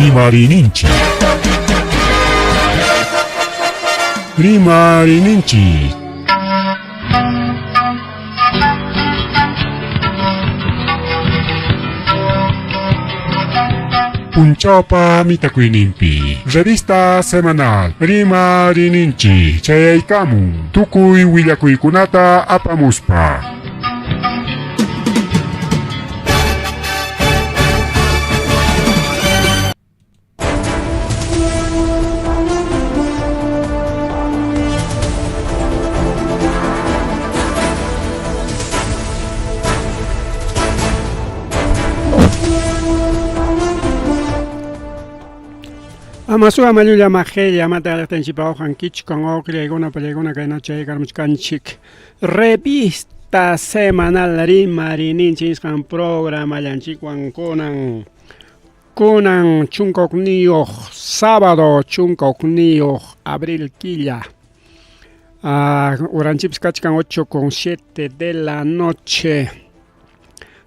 Rimarininchi. Rimarininchi. Punchapa Mitakuinimpi. Revista semanal Rimarininchi. Chayaykamu. Tukuy willakuykunata apamuspa. Amasu amalulla majeya mata tenchipa kich con ogregona pelegona kainache karmuchkanchik. Revista semanal Rimarininchi kan programa yanchikwan konan chunkokniyoj sábado chunkokniyoj abril quilla. Uranchips kachkan 8:07 de la noche.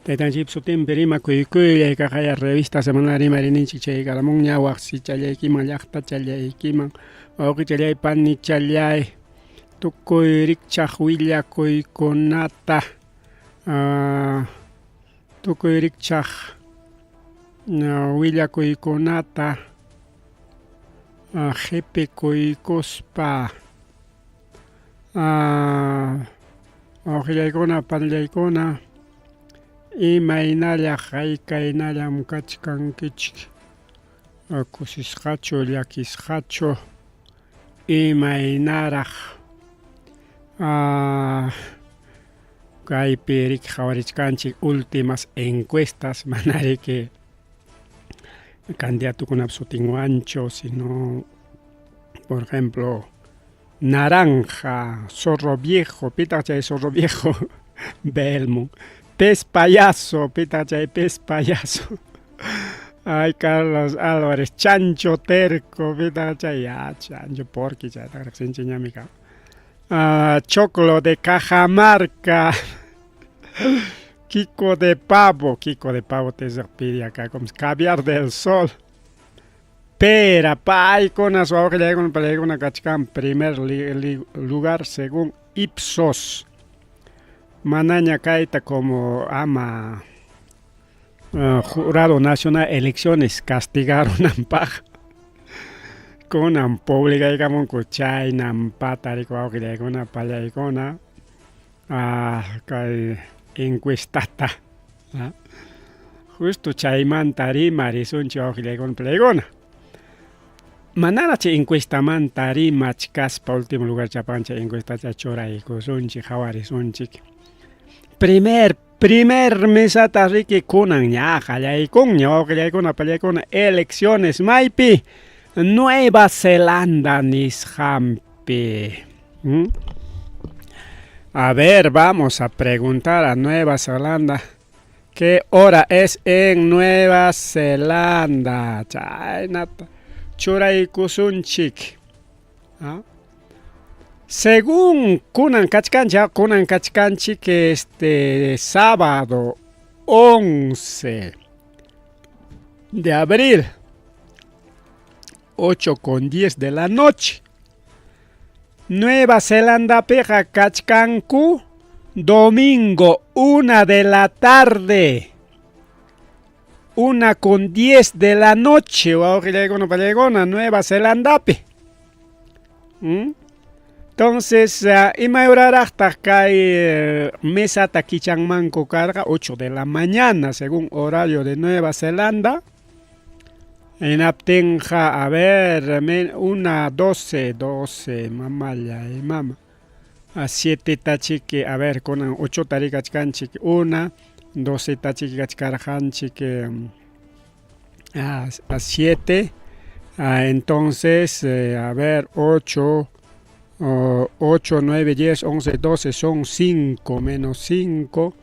Tetanchipsu timperima kuykuya kajaya revista semanal Rimarininchi chay karamun ñawaq si challaykiman llaqta challaykiman wawqi challay pani challay tukuy rikchaq willakuykunata tukuy rikchaq willakuykunata qhipikuykuspa wawqillaykuna panillaykuna imaynalla haykaynallaam kachkankichik kusisqachu llakisqachu imaynaraq kaypi riqhawarichkanchik últimas encuestas manariki candidatukuna sutinwanchu sino por ejemplo naranja zorro viejo pita chay zorro viejo Belmo pez payaso, pita chay pez payaso. Ay, Carlos Álvarez, chancho terco, pita chay, chancho porqui, chay, choclo de Cajamarca, Kiko de pavo te serpide acá, como caviar del sol. Pera, pay, con a su ahora le con una cachcan, primer lugar según Ipsos. Manaña Kaita como ama Jurado Nacional Elecciones castigaron a Paja con un pública y como cuchay nampata y una palla y con encuestata justo chaymantari marisun chojile con plegona manana che encuesta mantari machkas pa último lugar chapancha encuesta chachora y cosunchi jawari sunchik primer mesata rique kunan ñaja y con una pelea con elecciones Maipi Nueva Zelanda nishampi. A ver, vamos a preguntar a Nueva Zelanda ¿qué hora es en Nueva Zelanda? Chaynata churay kusunchik. Según Kunan Kachkanchi que sábado 11 de abril 8:10 de la noche Nueva Zelanda peja Kachkanku domingo 1 de la tarde 1:10 de la noche Nueva Zelanda entonces, imayorarachta kay mesa takichangmanko carga 8 de la mañana según horario de Nueva Zelanda. En Aptenja, a ver, 12, mamaya y mama. A 7 tachique, a ver, con 8 tarikachkanchik 1, 12 tachique a 7. Entonces, a ver, 8, 9, 10, 11, 12 son 5 menos 5.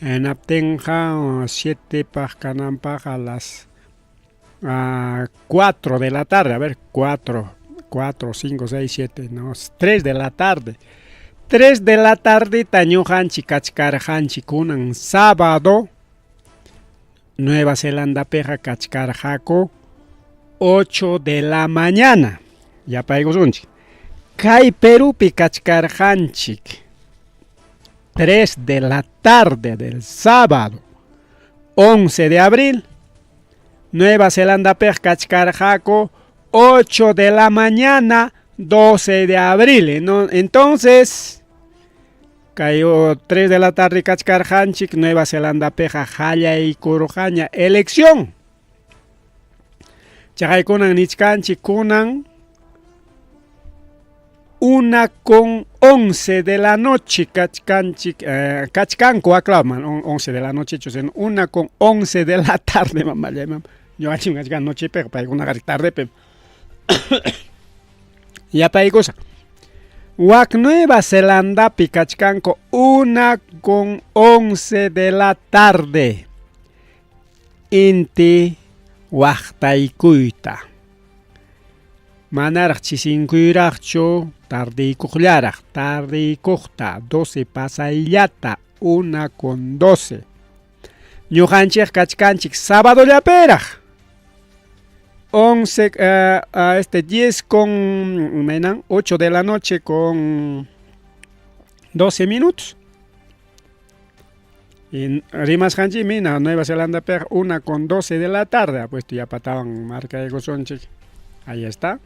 En Aptenja 7 pajkanampaj a las 4 de la tarde. A ver, 4, 5, 6, 7, no, 3 de la tarde. 3 de la tarde tañojanchi kachkarjanchi kunan sábado Nueva Zelanda peja kachkarjako 8 de la mañana. Ya paygusunchik. Kay Perupi kachkarjanchik 3 de la tarde del sábado 11 de abril. Nueva Zelanda pej kachkarjako 8 de la mañana 12 de abril. ¿No? Entonces, cayó 3 de la tarde kachkarjanchik Nueva Zelanda peja jaya y kurujaña elección. Chay kunan nichkanchik kunan 1:11 de la noche kachkanko aclaman 11 de la noche 1:11 de la tarde mamá yo aquí me noche pero para una tarde pero ya para cosa Wak Nueva Zelanda pikachkanko 1:11 de la tarde inti waqtaykuyta manaraq chisinkuyraqchu tardiykuqllaraq tardiykuqta 12 pasayllata 1:12 ñuqanchik kachkanchik sábadollaperaq 8 de la noche con 12 minutos. Y rimas hanchi mina Nueva Zelanda per 1:12 de la tarde. Pues ya pataban marca de gozonchik. Ahí está.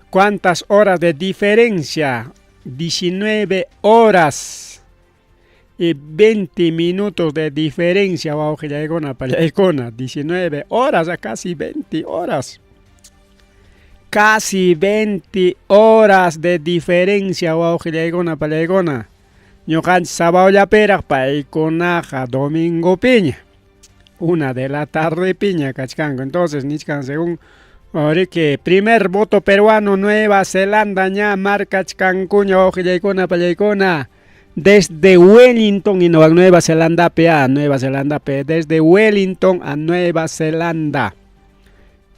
¿Cuántas horas de diferencia? 19 horas y 20 minutos de diferencia. 19 horas a casi 20 horas. Casi 20 horas de diferencia. Ñuqanchik sábado paykunaqa domingo piña. 1 de la tarde piña kachkanko. Entonces nichkan según que primer voto peruano Nueva Zelanda ña markachkankuña ojillaykuna pallaykuna desde Wellington y Nueva Zelanda desde Wellington a Nueva Zelanda.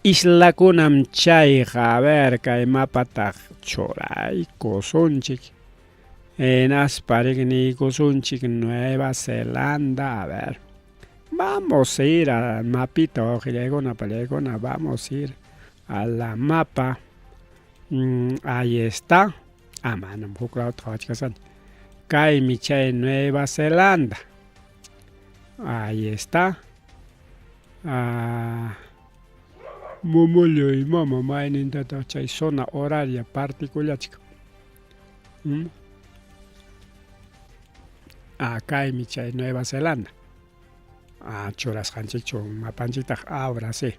Islakunam chayqa a ver kay mapataq churaykusunchik. Enasparikniykusunchik Nueva Zelanda. A ver. Vamos a ir al mapita ojillaykuna pallaykuna. Vamos a ir a la mapa. Ahí está. Manam huklao tawachkasan. Kay michay Nueva Zelanda. Ahí está. Momollo y mama mainin tata chay zona horaria particular. Acá en Michay, Nueva Zelanda. Choras hanchicho, mapanchita, ahora sí.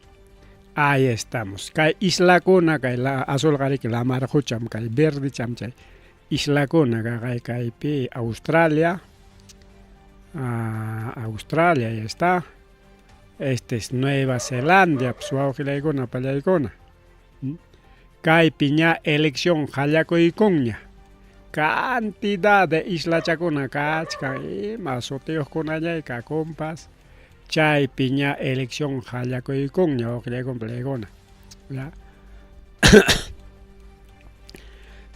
Ahí estamos. Kay isla kuna, kay la azul gari, la marjucham, kay verde chamchay. Isla kuna, kay pi Australia. Australia, ahí está. Este es Nueva Zelanda, psuaujilaykuna, pallaykuna. Kay piña elección, jallako y cuña. Cantidad de isla chacuna cachca y masoteos con allá y compas. Chay piña elección jallako y cuña o que complegona.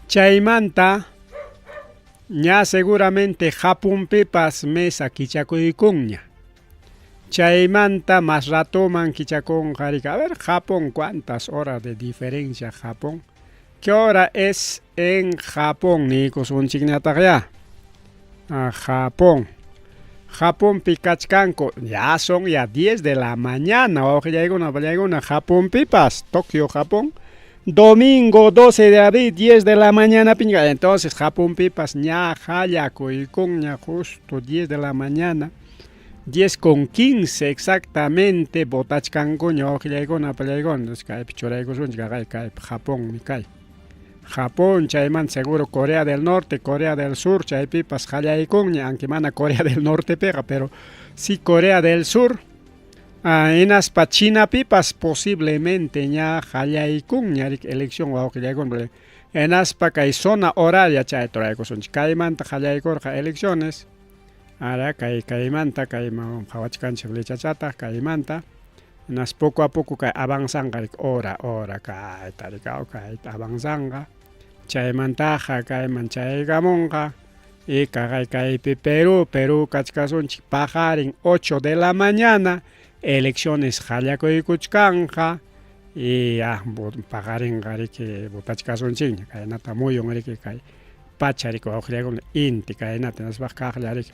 Chaymanta ya seguramente Japón pipas mesa kichaco y cuña. Chaymanta más rato man kichacón jarica. A ver, Japón, ¿cuántas horas de diferencia Japón? ¿Qué hora es en Japón? Nikos un chignatagya. Japón. Japón pikachkanko. Ya son ya 10 de la mañana. Ojo, ya una Japón pipas. Tokio, Japón. Domingo 12 de abril, 10 de la mañana. Entonces, Japón pipas. Ña, Hayako y Konya, justo 10 de la mañana. 10:15 exactamente. Botachkanko, ojo, ya una pelegón. Japón, mi cae. Japón, chayman seguro Corea del Norte, Corea del Sur, chay pipas jallaykungña, aunque mana Corea del Norte pega, pero sí Corea del Sur. En aspa China pipas posiblemente ña jallaykungña elección o que en aspa kay zona horaria chay traykosung kaymanta jallaykorqa elecciones. Ahora kaymanta kay hawachkanchik flechachata kaymanta. Nas poco a poco kay avanzanga hora kay tarikao kay avanzanga. Chaymantaja kayman chaygamonqa y kaypi Perú kachkasunchik pajarin 8 de la mañana elecciones hallakuykujkanja y pagarinqa riki butachkasunchikña kaynata muyun riki kay pacha riki wawqriykuna inti kaynata nisbaq kaqlla riki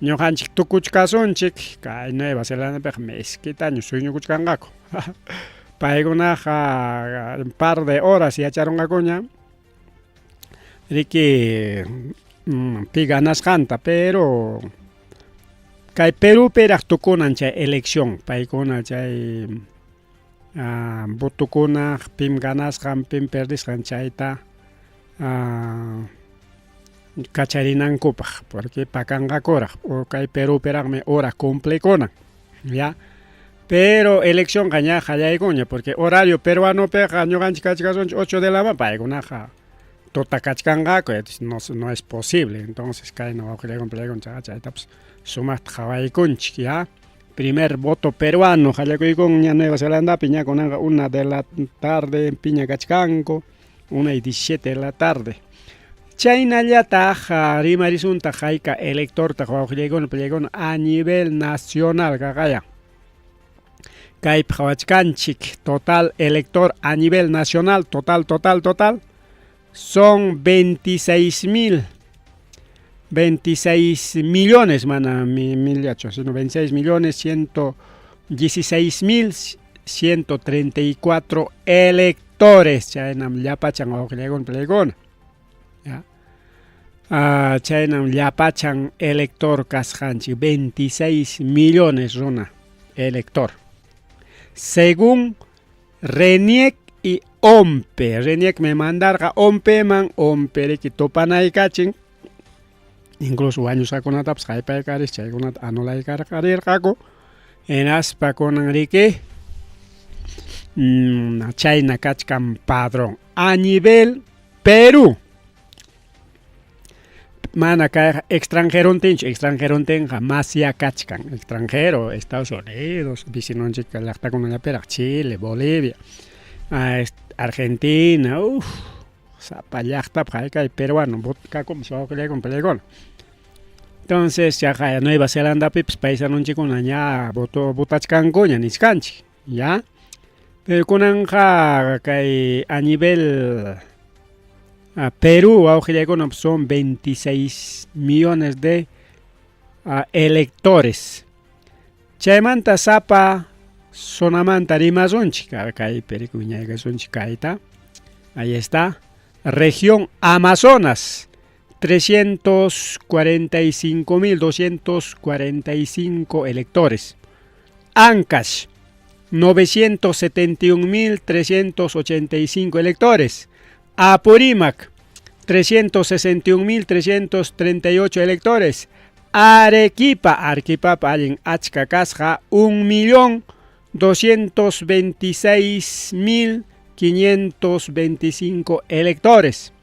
ñuqanchik tukuchkasunchik kay Nueva Zelandapiqa meskitaño suyñukuchkanqaku paykunaqa un par de horas yacharunqakuña riki pi ganasqanta pero kay Perupiraq tukunan chay elección paykuna chay votukuna pim ganasqan pim perdisqan chayta kacharinankupaq porque pakanqakuraq o kay Perupiraqmi hora cumplekunan ya pero elección ña qallaykuña porque horario peruanopiqa ñuqanchik kachkasunchik 8 de la mañana paykunaqa tuta kachkanqaku no es posible entonces kayna wawqiraykunapiqa chaytapas sumaqta qhawaykunchik ya primer voto peruano qallakuykun Nueva Zelandapi ña kunanqa 1 de la tarde piña kachkanku 1:17 de la tarde chaynallataq rimarisunta hayka electorta wawqiraykunapiqa a nivel nacional qaqaya kaypi qhawachkanchik total elector a nivel nacional total son 26 millones, mana millacho, sino 26 millones 116 mil 134 electores. Chaynam llapachan wawqiraykunapi playkuna. Ya. Chaynam llapachan elector kasqanchik 26 millones runa elector. Según RENIEC y OMPE. RENIEC me mandarqa OMPEman, OMPE riki tupanaykachin. Incluso añusakunatapas haypaykaris chaykunata anulaykarqarirqaku. Enaspakunan riki chayna kachkan padrón a nivel Perú. Mana kay extranjerontenqa más ya kachkan extranjero Estados Unidos vicinonchik llaqtakunallapiqa Chile, Bolivia, Argentina, sapa llaqtapi kay peruano kakumus wawqiraykunapi playkuna. Entonces ya Nueva Zelandapi paisanonchikkuna ña votachkankuña niskanchik, ya. Pero kunanqa kay a nivel Perú wawqiraykunapi son 26 millones de electores. Chaymanta sapa zonamanta rimasunchik kaypi riki wiñaykasunchik kayta. Ahí está. Región Amazonas 345.245 electores. Ancash 971.385 electores. Apurímac 361.338 electores. Arequipa allin achka kasqa 1.226.525 electores.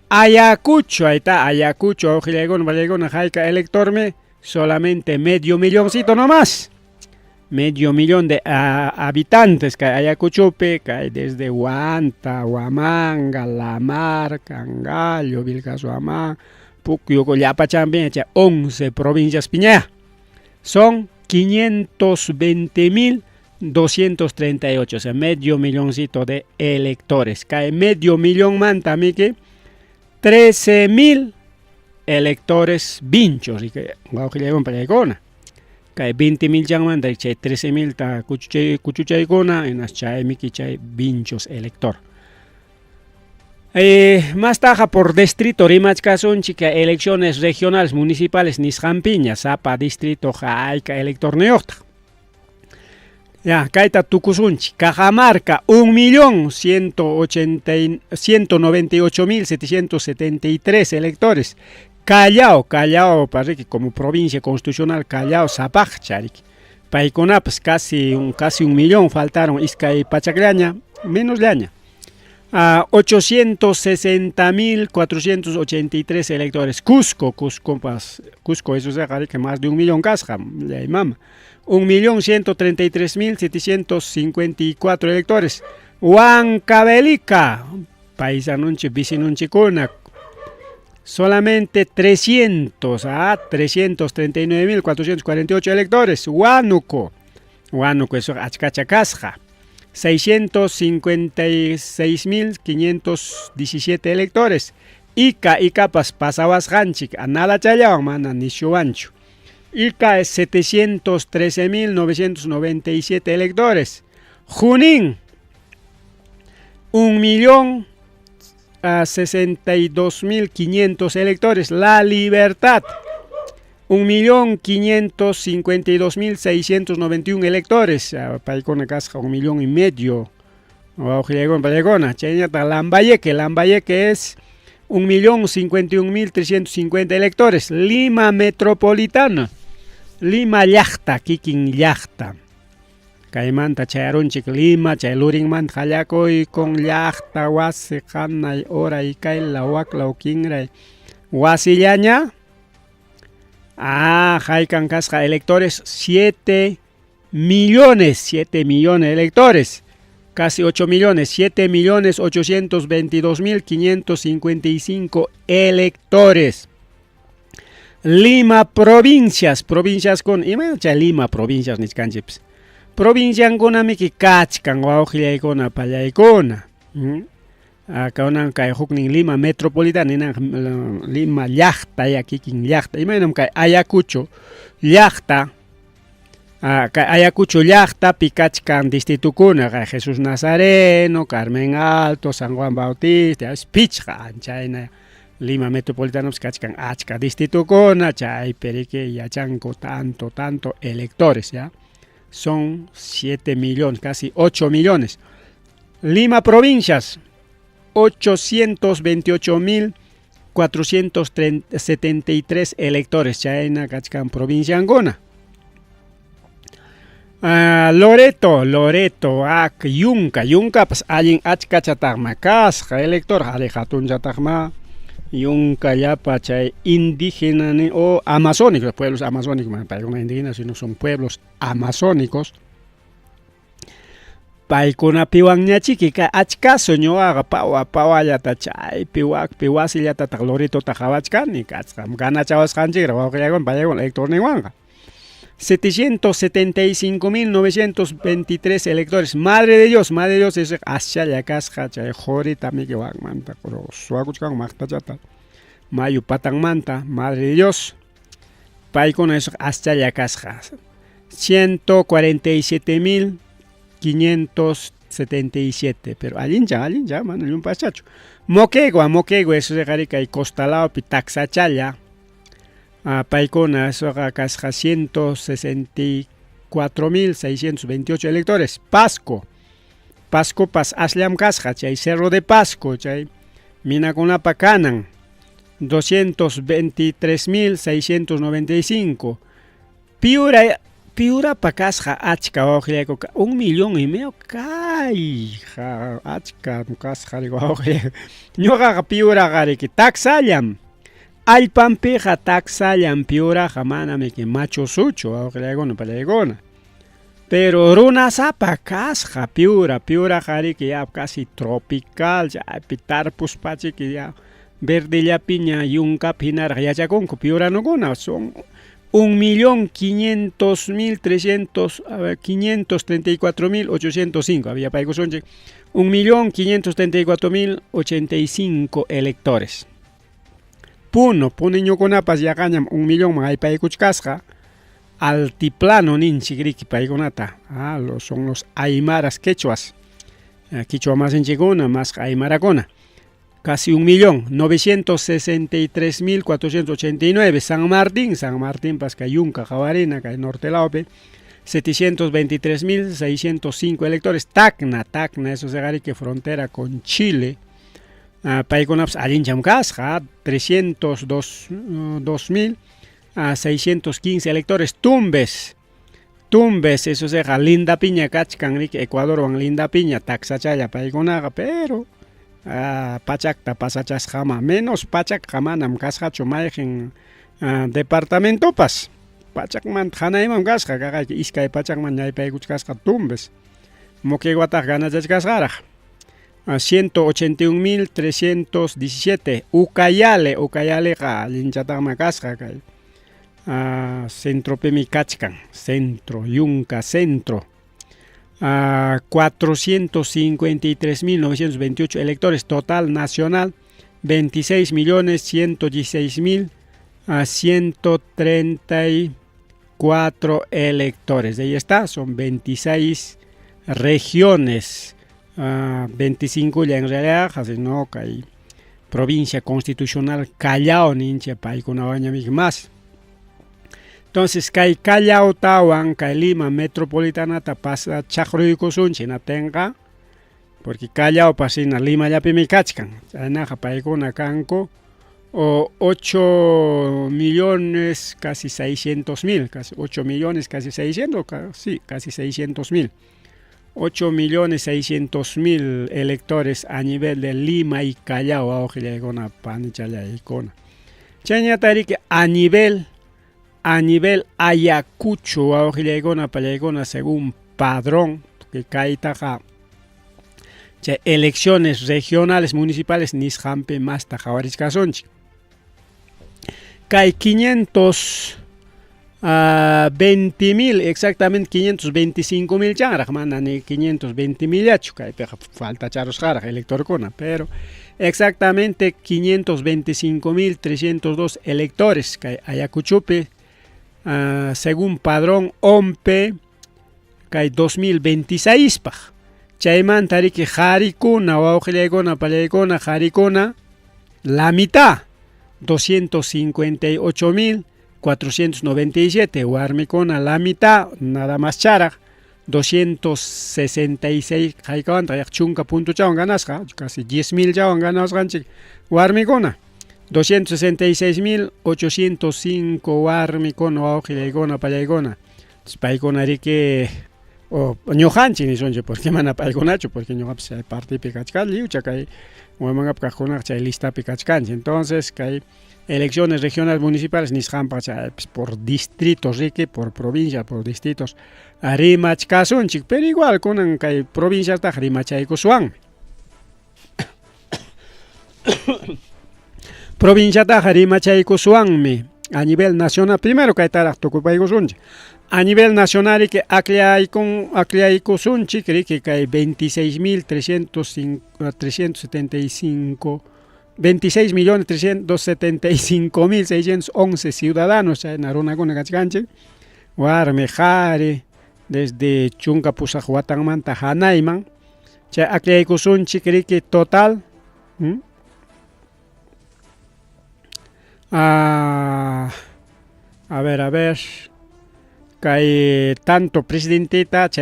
Ayacucho, ahí está, Ayacucho, wawqiraykunapi hayka electorme solamente medio milloncito nomás. Medio millón de habitantes que hay Ayacuchope, que hay desde Huanta, Huamanga, Lamar, Cangallo, Vilcasuamá, Pucyo, Llapachampi, 11 provincias piña. Son 520.238, o sea, medio milloncito de electores. Cae medio millón manta, que 13.000 electores vinchos. Y que wawqiraykunapi kay 20.000 llamanda y chay 13.000 ta kuchuchaykuna en las chay miki chay vinchos elector. Más taja por distrito rimachkasunchik elecciones regionales municipales nisqanpiña sapa distrito hayka elector neoqta. Ya kayta tukusunchik Cajamarca 1.198.773 electores. Callao parece como provincia constitucional Callao Zapaj charik. Paykunapas casi un millón faltaron iskay Pachaclaña, menos llaña. 860.483 electores. Cusco eso es que más de 1 millón casca, le mama. 1.133.754 electores. Huancavelica, paisanunchi, vicinunchikuna. Solamente 339.448 electores. Huánuco Huánuco eso achkacha kasqa. 656.517 electores. Icapas pasawasqanchik anala challawan mana nishuwanchu. Ica es 713.997 electores. Junín 1.062.500 electores. La Libertad 1.552.691 electores. Paikona casca 1,5 millones. Lambayeque es 1.051.350 electores. Lima Metropolitana. Lima llaqta, kikin llaqta. Kaymanta chayarunchik Lima, chay lurinman hallakuy con llaqta wasi qanay oray kayla waklaw kinray wasillaña. Haykan kasqa electores 7 millones de electores. Casi 8 millones, 7.822.555 electores. Lima provincias con Lima provincias niskanchips. Provincia con miki kachkan wawqillaykuna pallaykuna. Kaunan kay huknin Lima metropolitana Lima llaqta yakikin llaqta. Imaynam kay Ayacucho llaqta. Ayacucho llaqta pikachkan distritukuna kay Jesús Nazareno, Carmen Alto, San Juan Bautista, pichqa anchayna. Lima metropolitana kachkan achka distritukuna chay perike yachanko tanto electores, ya. Son 7 millones, casi 8 millones. Lima provincias 828.473 electores. Chayna kachkan provincia angona. Loreto, Yunca, pues alguien achka chatagma kasqa elector, alejatun chatagma. Yunca llapa chay indígena o amazónicos, pueblos amazónicos, para una indígena, sino son pueblos amazónicos. Paikuna piwanñachiki ka achkaso ñuqaqa pawallata chay piwasillata Loreto tajawachkani kachkam ganachawasqanchikra wawqillaykuna pallaykuna electorninwanqa. 775.923 electores. Madre de Dios es ashalla kasqa chay jorita miki wakmanta pero suwakuchkan maqtachata mayu patanmanta Madre de Dios paykuna es ashalla kasqa 147.577 pero allincha mana llun pachacho. Moquegua eso de gari kay costalao pi taxachalla. Paikona, eso casca 164.628 electores. Pasco pas aslam casca, chay Cerro de Pasco, chay Minakunapa Canan, 223.695. Piura pa casca achka ojileko 1,5 millones kay achka casca digo ojileko. Ñuqa piura gari que taxallam. Alpampeja taxallam piura jamana me que macho sucho ojileko palegona. Pero runa sapa casca piura jari que ya casi tropical ya pitar puspachi que ya verde ya piña yunca pinar ya chaconco piura no gona son 534.805 había paigos son 1.534.085 electores. Puno ñukunapas yaqañam 1 millón hay paigos casca. Altiplano ninchigriki paigonata. Son los aymaras quechuas. Quechua más en chigona, más aymaracona. Casi 1.963.489. San Martín, Pascayunca, Javarina, Norte Laupe. 723.605 electores. Tacna, eso se que frontera con Chile. Paigonaps Alincham Casja, 302.615 electores. Tumbes, eso se Linda Piña, Cachcan, Ecuador, Linda Piña, Taxachaya, Paigonaga, pero Pachacta, Pasachas Jama, menos Pachac Jamanam, Casjacho, Mayen, Departamento Pas, Pachacman, Hanaimam Gasca, Isca y Pachacman, Yaipaiguch Casca, Tumbes, Moqueguataj, Ganas Casgaraj. 181.317. Ucayale, Linchatama Casca, centro pemi kachkan, centro, Yunka centro. 453.928 electores, total nacional 26.116.134 electores. Ahí está, son 26 regiones, 25 ya en realidad, así no, que hay provincia constitucional Callao, ninche, paikuna más. Entonces, kay Callao tawan, kay Lima metropolitana ta pasa chakruikusun china tenga, porque Callao pasina Lima ya pimikachkan, anaja paikuna kanko, o 8 millones casi 600.000, casi 8 millones casi 600, sí, casi 600.000. 8 millones 600.000 electores a nivel de Lima y Callao, aojillegona panichala icona. Chañatari que a nivel Ayacucho, aojillegona palegona según padrón, que caitaja elecciones regionales municipales nishampe más tajawariscasonchi. Hay 520.000, exactamente 525.000 changraj, mandan 520.000 yachu, falta charos jaraj, elector cona, pero exactamente 525.302 electores que Ayacuchupe, según padrón OMPE, que hay 2026 paj. Chayman tariki jarikuna, waujilegona, palegona, jarikuna, la mitad. 258.497, Warmicona la mitad, nada más chara, 266, chunca punto chawan ganasca, casi 10.000 chawan ganasca, Warmicona, 266.805 Warmicona, Aujilegona, Palegona, Spaicona rique, o ñojanchi ni sonche, porque mana paigonacho, porque ñojap se parte picachcal, liucha que huemangap cajonar chay lista picachcanchi. Entonces, que hay elecciones regionales municipales ni por distritos, rique, por provincia, por distritos, rimach casunchik, pero igual con que hay provincias ta rimachaico suan. Provincia ta rimachaico suan a nivel nacional, primero que hay tarak tocupaico sunche. A nivel nacional y que acliaico sunchi, creo que hay 26.375, 26.375.611 ciudadanos en Arunaguna Gachganche, Guarmejare, desde Chunca Pusahuatanmanta Hanaiman, acliaico sunchi, creo que total, a ver, que hay tanto presidentita, que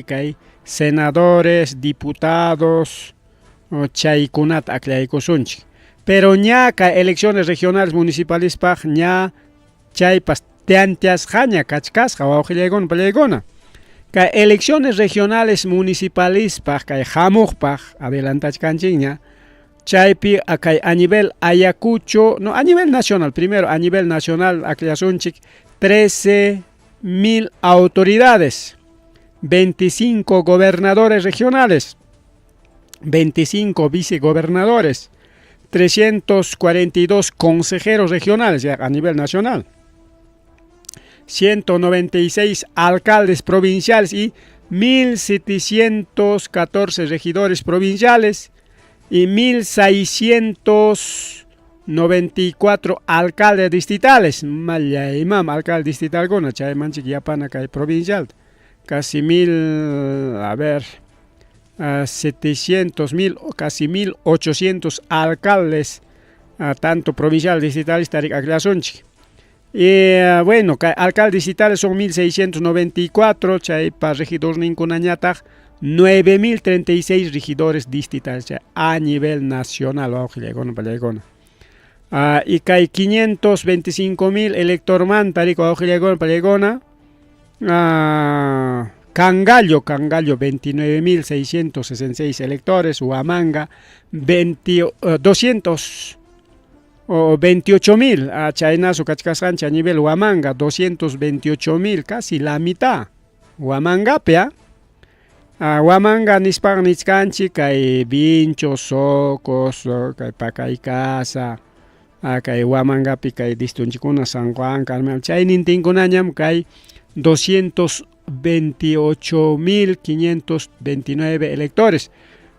hay senadores, diputados, chaykunat aclaykusunchik. Pero ña que elecciones regionales municipales paj ña chaypas teantias jaña kachkasqa wawqillaygon pallaygona. Que elecciones regionales municipales paj que hamujpaj adelantachkanchik ña chaypi a nivel Ayacucho, no, a nivel nacional, primero a nivel nacional aclayasunchik 13.000 autoridades, 25 gobernadores regionales, 25 vicegobernadores, 342 consejeros regionales a nivel nacional, 196 alcaldes provinciales y 1.714 regidores provinciales y 1.694 alcaldes distritales. Malla imam alcalde distrital gona chay manchik yapana kay provincial. Casi 700.000, casi 1.800 alcaldes, tanto provinciales distritales tarik aclasonchik. Y bueno, alcaldes distritales son 1.694, chay para regidores ninkunañataj 9.036 regidores distritales a nivel nacional. Y que hay 525.000 electorman tarik palegona. Cangallo 29.666 electores, Huamanga 228.000, a Chaynazo Cachcasancha a nivel Huamanga 228.000, casi la mitad. Huamanga pea. Huamanga nispag nitzcanchi kay Vinchos, Socos, kay Pacaicasa, kay Huamangapi kay distunchikuna San Juan, Carmen, chay nintinkunañam kay 228.529 electores.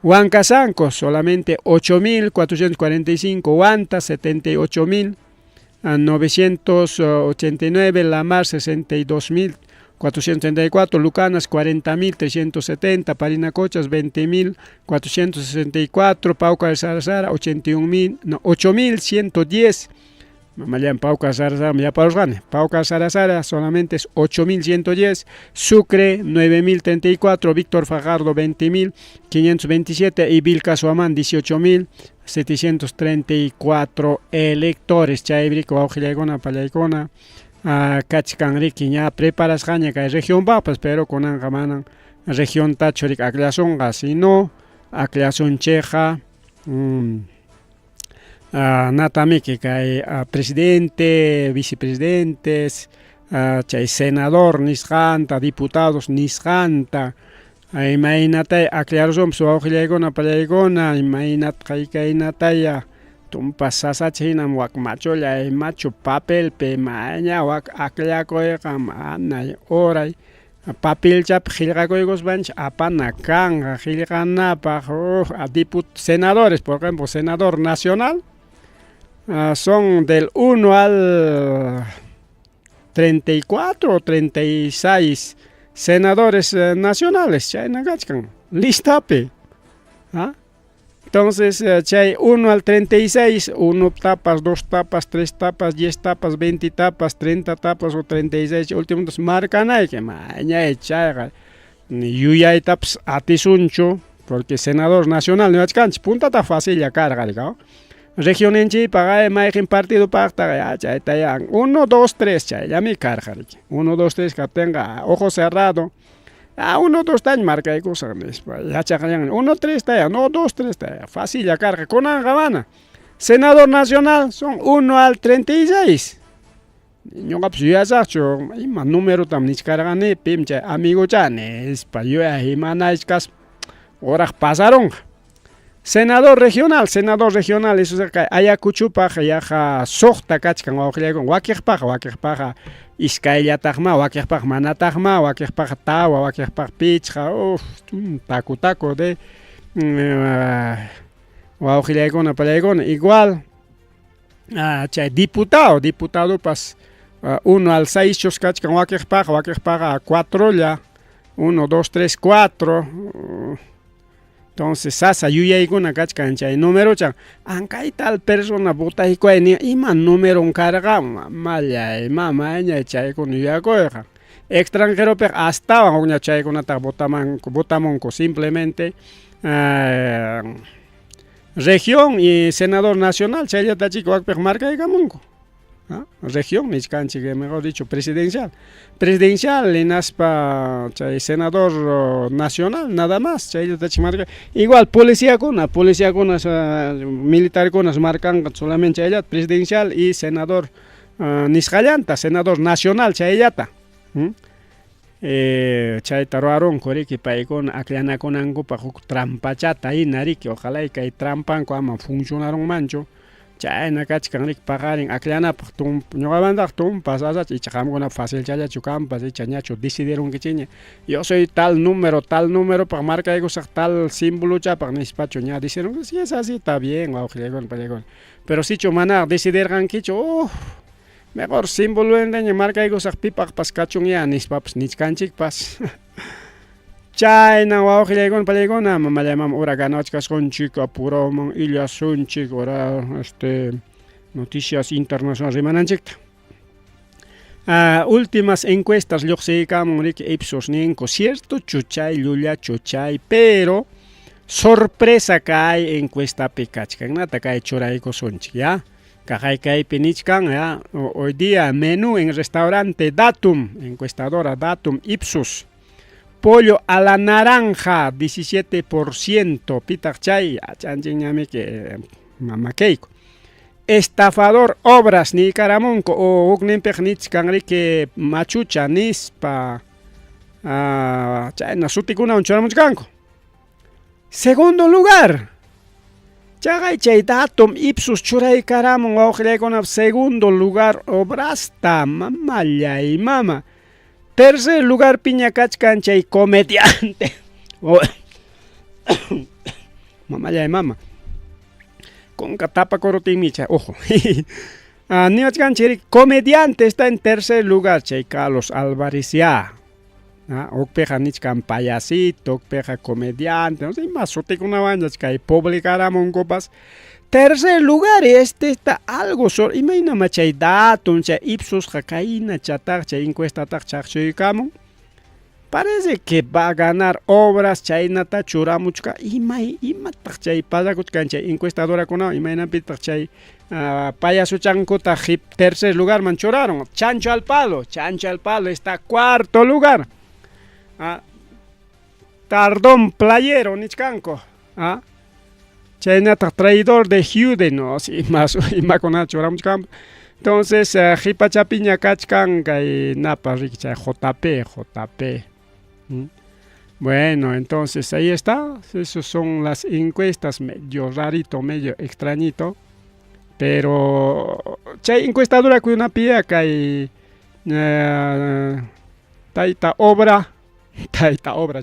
Huancasanco solamente 8.445, Huanta 78.989, La Mar 62.434, Lucanas 40.370, Parinacochas 20.464, Pauca de Sarazara 8.110, Pauca de Sarazara solamente es 8.110, Sucre 9.034, Víctor Fajardo 20.527 y Vilcasuamán 18.734 electores. Chaybrico Augilegona Palaicona Kachkanriki ya preparas jaña que región Papas, pero con angamanan región Tachorik acleación sino acleación cheja. Natamiki kay presidente, vicepresidentes, chay senador nisqanta, diputados nisqanta, imaynatay aclaración su auxiliayguna pallayguna, imaynat kaykaynataya tumpas sasachinam wak macholla macho papel pe maña wak aclakoyqa manay oray papel chap gilgakoygos banch apana kanga gilganapaq senadores, por ejemplo, senador nacional. Son del 1 al 34 o 36 senadores nacionales. Listape. Entonces, 1 al 36, 1 tapas, 2 tapas, 3 tapas, 10 tapas, 20 tapas, 30 tapas o 36. Últimos marcan ahí que mañana echar. Yuyay taps atisuncho, porque senador nacional no es cancha. Punta está fácil ya carga, ¿no? Región en Chile, paga imagen partido pacta, ya 1, 2, 3, ya mi carga. 1, 2, 3, que tenga ojo cerrado. 1, 2, 3, marca y cosas. Ya 1, 3, 1, 2, 3, fácil ya carga. Con Angabana. Senador nacional son 1 al 36. Yo ya sacho, más número también cargane, pimcha, amigo chanes, pa yo ahí manachkas, horas pasaron. Senador regional, eso es que Ayacuchupa, Yaja, Sohta, Kachkan, Wakirpaja, Iskayatagma, Wakirpaj Manatagma, Wakirpaj Tawa, Wakirpaj Pichja, taco de Waujilegona, Palegona, igual, diputado, pas 1 al 6, Choskachkan, Wakirpaj 4 ya, 1, 2, 3, 4. Entonces, sasa yuyayguna kachkancha número chan ankay tal persona vota hikuayni ima número carga mallay mamaña chaykuna yuyakoyqa extranjero pe hasta uña chaykunata votamonko simplemente región y senador nacional chayllata chico wakpej markaykamunku. Región, mejor dicho, presidencial, inaspa senador nacional, nada más. Igual, policía con militar con marcan solamente ella, presidencial y senador niscallanta, senador nacional, chayata. Chaytaruaron, coriki paikon, acliana con ango, pajuk trampachata y nariki, ojalá y que trampan como funcionaron mancho. Chayna kachkanrik pagarin acliana tum ñogabandak tum pasasa y chacamgona fácil chaya chucampas y chañacho decidieron que chiñe yo soy tal número para marca ego tal símbolo cha para nispacho ña dijeron si es así está bien pero si chumana decidieron que mejor símbolo en marca ego pipak pas cachung ya nispaps nichkanchik pas Chayna waujilegon palegona mamayamam uraganochkas conchik apuromon illa sunchik ora noticias internacionales rimananchikta. Últimas encuestas lluqsiykamun riki Ipsos ninko cierto chuchay llulla chuchay pero sorpresa kay encuesta pikachkanata kay churayko sunchik ya. Kay pinichkan ya hoy día menú en restaurante Datum encuestadora Datum Ipsos. Pollo a la naranja, 17%. Pitachay, chanchiñame que mamakeiko. Estafador Obras, ni caramonco, o ugnempech nichkanri que machucha, nispa. Chayna sutikuna un choramuchkanko. Segundo lugar, Chagay chay datum Ipsos churaykaramun wawqillaykuna segundo lugar obrasta mamallay mama. Tercer lugar piña kachkan chay comediante. Mamallay mama. Con tapa corotimicha, ojo. Niwachkan chiri comediante está en tercer lugar chay Carlos Álvarez ya. Okpeja nichkan payasito, okpeja comediante, no sé, más sotekuna bandas que publicaron copas. Tercer lugar, este está algo solo. Imagina chay datum, chay Ipsos jakaina chatak, chay encuesta tak chakchoykamun. Parece que va a ganar obras chay nata churamuchka. Imatak chay pasakuchkan chay encuestadora kuna, imagina pitak chay payaso chankuta tercer lugar man churaron. Chancho al palo está cuarto lugar. Tardón playero nichkanko. Chaynata traidor de Jude, no, sí, más con choramuchkan. Entonces, hipachapiña kachkan kay napa richa JP. Bueno, entonces ahí está. Esas son las encuestas, medio rarito, medio extrañito. Pero chay encuestadora que una pía kay taita obra,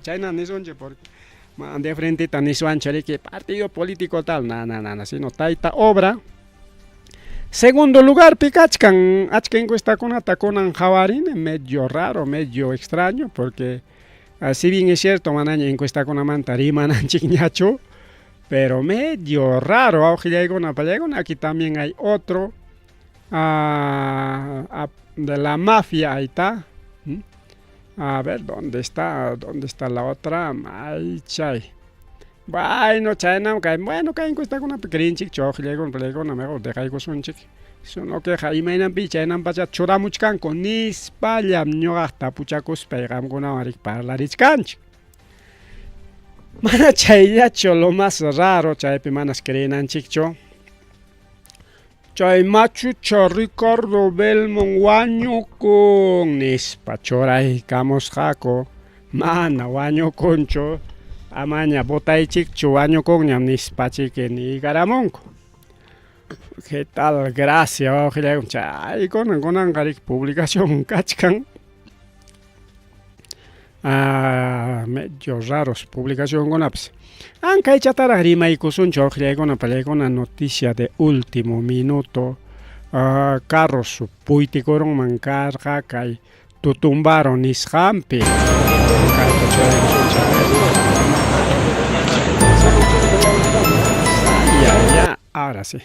chayna nisonche porque de frente tan nisonche que partido político tal, sino taita obra. Segundo lugar, Pikachkan, achka encuesta con ataconan jawarin, medio raro, medio extraño, porque si bien es cierto, manaña encuesta con amantari, mananchignacho, pero medio raro, aquí también hay otro, de la mafia, ahí está. A ver, ¿dónde está la otra? Ay, chay. Bueno, chayna, bueno, que encuesta con una pequeña chico, con mejor de caigo son chic. Sono que jaime nan pichainan pacha choramuchkan con nispallam ñoqaqta puchacus payqamkunawan parlarichkanchik. Mana chayllacho lo más raro chaypi manas creenanchikchu. Chaymachucha Ricardo Belmont wañukun nispa choraykamusqaku mana wañukunchu. Amaña botaychikchu wañukunñam nispachiki nigaramunku. ¿Qué tal? Gracias. Chay conan garik publicación kachkan. Medio raros publicación conaps. Aunque chatara rima y kusuncho con noticia de último minuto. Carros puitikoron mancarga kay tutumbaron ishampi. Ya, ahora sí.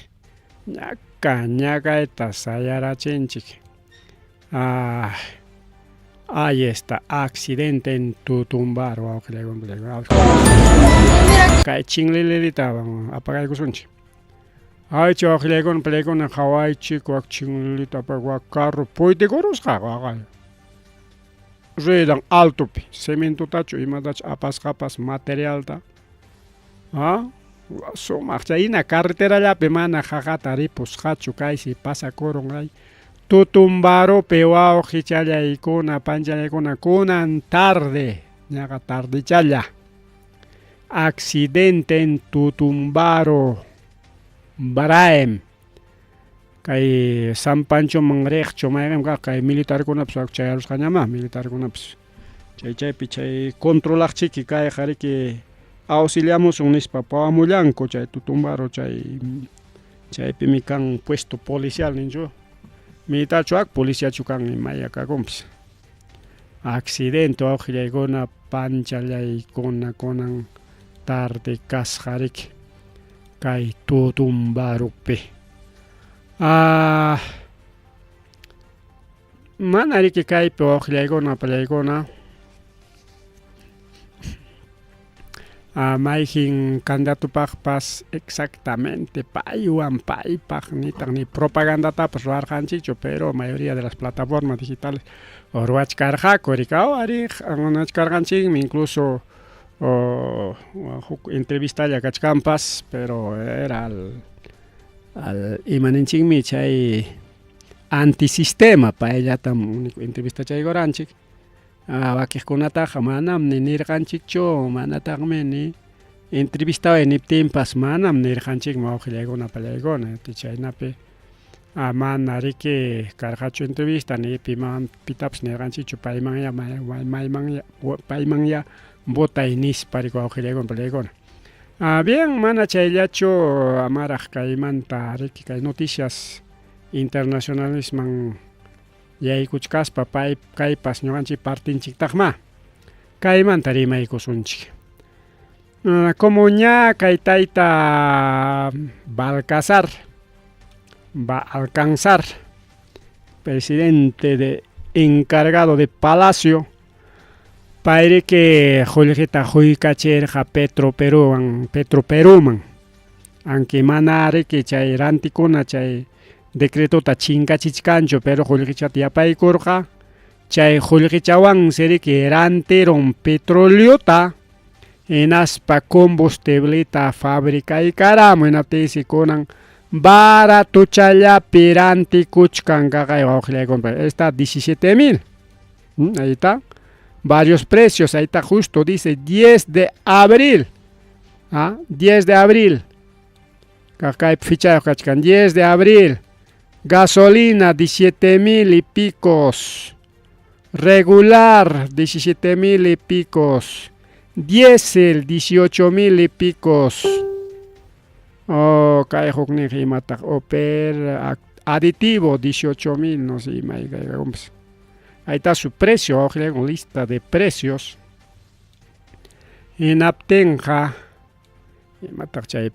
Ñaca esta sayara chinchik. Ahí está, accidente en Tutumbaro. Kay chinglilita, apaga el kusunchi. Ay, choklegon, plegon, Hawaii, chico, chinglilita, apagua, carro, puite goros, redan alto, cemento tacho, y madach, apas, material, ta. Somarchaina carretera ya pemana jajatari pues hachu kaisi pasa koron ay tutumbaro pewao hichalla ikuna panchalla ikuna kunan tarde ñaga tarde challa accidente en Tutumbaro Baraem kay San Pancho Mangrejcho mayrem kay militar kunaps chayarus kañama militar kunaps chay pichay controlachiki kay jariki auxiliamos un ispapamulanco chay Tutumbaro chay pimican puesto policial ninjo militar chuak policía chukan maya kagoms accidente auxiliagona panchalay konan tarde kasharik kay Tutumbaro pe manariki kay pe auxiliagona palaygona Maihin candidato pas exactamente payuan ni propaganda tapas chicho, pero mayoría de las plataformas digitales oruach carga coricao ari anach carganching incluso entrevista ya cachcampas pero era al imaninching mi chay antisistema pa ella tam entrevista chay goranchik Bakihkunata manam ni nirqanchikchu manataqmi ni entrevistado en Iptimpas manam nirhanchik mawqillaykuna pallaykuna chaynapi mana riki karqachu entrevista ni pitapas nirqanchikchu paymanya paymanya votay nispa riku wawqillaykuna pallaykuna. Bien, mana chayllachu amaraq kaymanta riki kay noticias internacionalisman yaykuchkaspa kaypas ñuqanchik partinchiktaqma kaymanta rimaykusunchik. Como ña kay tayta Balcazar va a alcanzar, presidente encargado de Palacio, para que Julieta Juicacherja Petroperuman, aunque manare que chay ranticuna chay decreto ta chincachichcancho, pero Julieta tiapaikurja, chay Julietawan seri que ranteron petróleo en aspa combustible ta fábrica y caramo en aptesi conan barato chaya piranti kuchkan kagay está 17,000. Ahí está. Varios precios, ahí está justo, dice 10 de abril. 10 de abril. Kagay ficha kachkan 10 de abril. Gasolina 17,000 y picos. Regular 17,000 y picos. Diésel 18,000 y picos. Aditivo 18,000, no sé, ahí está su precio, una lista de precios. En Aptenja,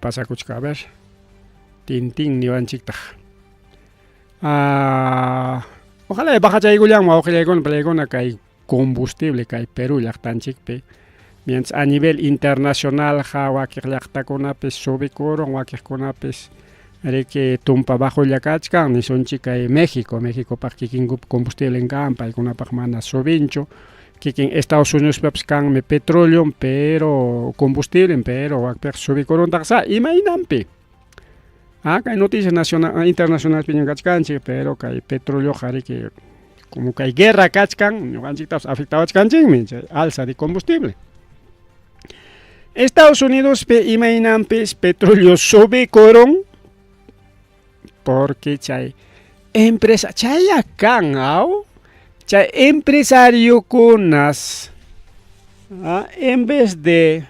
pasa a ver, Tintín ni van chicta. Ojalá baja chaygulan, ojalá con hay combustible, que hay Perú, tan chicpe. Mientras a nivel internacional, wakir llaqtakunapis subikuron, wakirkunapis que tumpa bajo llakachkan, ni son chica de México kikin combustible en campa, y con una mana subincho, kikin Estados Unidos kan me petróleo, pero combustible, pero wakir subikuron taxa, imainampi. Hay noticias internacionales piñan kachkanchi, pero que hay petróleo jari que como que hay guerra kachkan, no han afectado kachkanchi, alza de combustible. Estados Unidos imaginampis petróleo subikoron porque chay empresa chay akan chay empresario kunas en vez de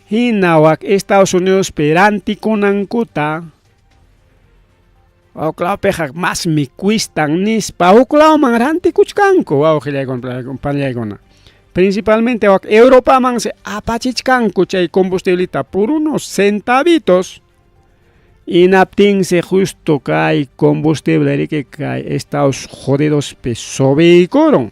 hinawak Estados Unidos peranti kunankuta claro pejak más mi cuistan nispa claro manranti kuchkanko pallaykuna. Principalmente Europa man se apachichcanco chay combustible por unos centavitos. Inaptinse justo que combustible que Estados jodidos pesoveikoron.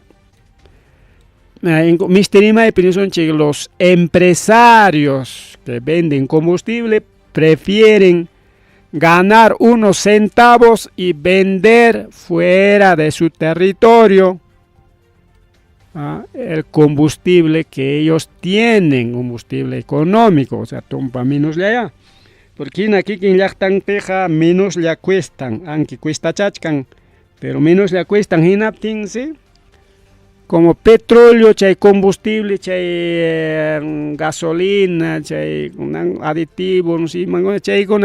Misterima de opinión que los empresarios que venden combustible prefieren ganar unos centavos y vender fuera de su territorio el combustible que ellos tienen, combustible económico, o sea, tumpa menos de allá. Porque aquí quien ya están teja, menos le cuestan, aunque cuesta chachcan, pero menos le cuestan, hinaptinse, como petróleo, chay combustible, chay gasolina, chay aditivo, no sé, chay con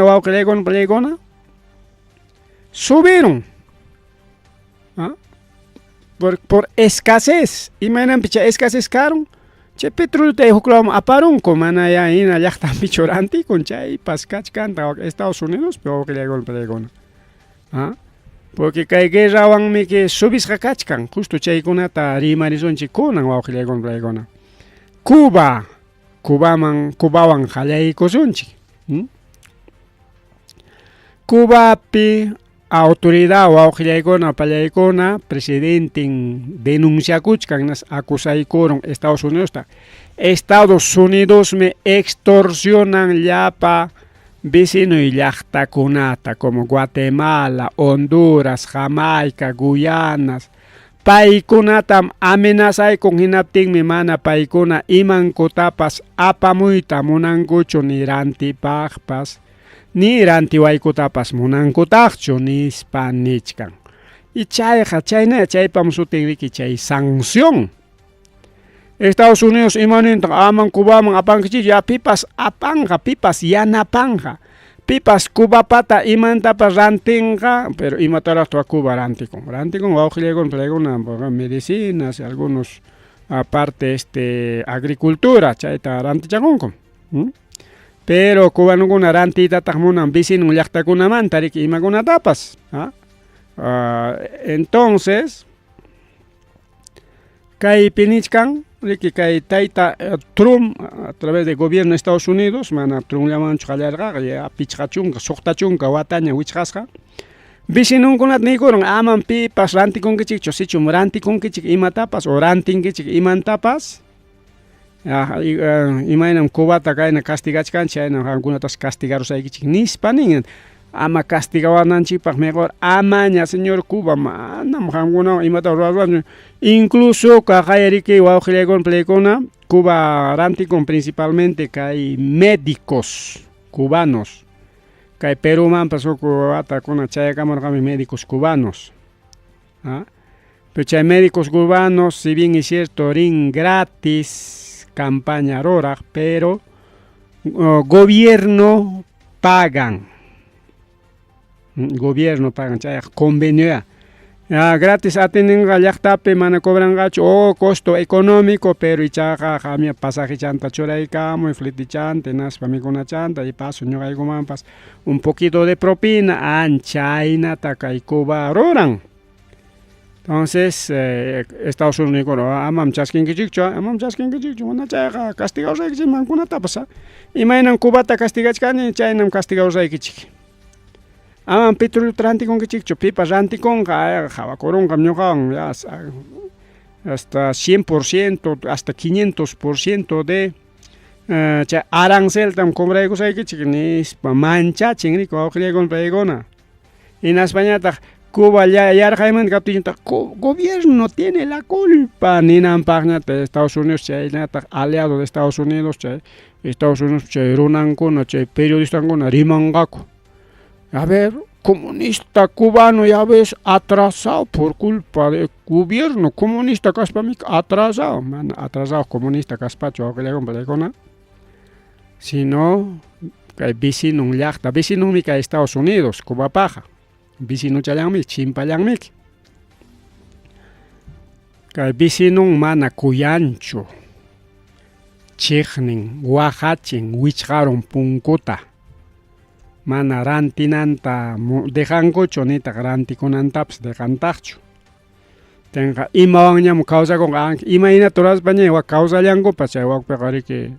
subieron. Por escasez, imagínate, escasez caro, che petróleo te juclamos aparun como ya en allá está pichoranti con chay pascach canta Estados Unidos, pero que le golpe porque que guerra van me que subis hakachkan, justo chay con ata rimarizon chikona o que le golpe Cuba man jalei kosunchi. Cuba pi autoridad o auxilaicona pallaicona presidente denuncia kuchkan nas acusaikoron Estados Unidos me extorsionan llapa vecino y llaqtakunata como Guatemala, Honduras, Jamaica, Guyanas paykunatam amenazay con hinaptinmi mana paykuna imankutapas apamuyta munankuchu nirantipaqpas ni rantiwaykutapas munankutaqchu nispa nichkan. Y chayqa chayna chaypam sutinriki chay sanción. Estados Unidos imaninta aman Cubaman apankichik ya pipas apanja, pipas yanapanja. Pipas Cuba pata imantapas rantinga, pero imataras toda Cuba ranticon. Ranticon wauqllegon pleguna medicinas, algunos aparte agricultura, chayta rantichagonko. Pero cubanukuna rantita tajmunan vecino llaqtakunaman tariki imakunatapas. Entonces, kay pinichkan Riki kay Taita Trump a través del gobierno de Estados Unidos, mana Trump llaman chukallarga, ya pichachunga, soqtachunga, wataña, wichqasqa. Visinunkunat nikuran aman pipas rantikunkichikchu, sichum rantikunkichik imatapas o rantinkichik imantapas. Imaynam Cubata kayna castigachkanchik, chayna qankunatas castigarusaykichik nispa nin. Ama castigawananchikpaq mejor amaña señor Cuba manam qankunawan imata ruranchik. Incluso kaqayariki wawqillaykunawan playkuna Cuba rantikun principalmente kay médicos cubanos. Kay Perumanpas huk watakuna chayakamarqami médicos cubanos. Pero chay médicos cubanos, si bien es cierto, rin gratis campaña ruraq, pero gobierno pagan. Gobierno pagan, chay convenio. Gratis atininga llaqtapi mana cobrangachu o costo económico, pero ichaqa qamia pasaje chanta churaykamuy, flete chanta, naspa mikuna chanta, y paso ñuqaykumanpas un poquito de propina, anchaynata kay Cuba ruran. Entonces, Estados Unidos, amam chaskinkichikchu, mana chayqa castigawsaykichik mankunatapas. Imaynan Cubata castigachkani, chaynam castigawsaykichik. Aman petróleo rantikunkichikchu, pipas rantikunqa, hawakurunqa ñuqawan hasta 100%, hasta 500% de chay aranceltam cobraykusaykichik nispa manchachin riku wawqillaykunaqa paykuna. Hinaspañataq Cuba yarqaymanta kaptinchikta gobierno tiene la culpa ninanpaqñata Estados Unidos chaynataq aliado de Estados Unidos, chay Estados Unidos chay runankuna, chay periodistankuna rimanqaku. A ver, comunista cubano ya ves atrasado por culpa del gobierno comunista kaspamik atrasado, man atrasado comunista kaspachu wawqillaykunaqa paykuna. Sino kay vecino llaqta, vecinumi kay Estados Unidos, Cubapaqa. Vecino chayanmi, chimpallanmi. Kay vecino mana kuyanchu. Chiqnin, waqachin, wichqarun punkuta. Mana rantinanta dejankuchu nitaq rantikunantapas dejantaqchu. Tenqa imawanñam kawsakunqa imaynata ruraspaña wak kawsallankupas chay wawqiqa riki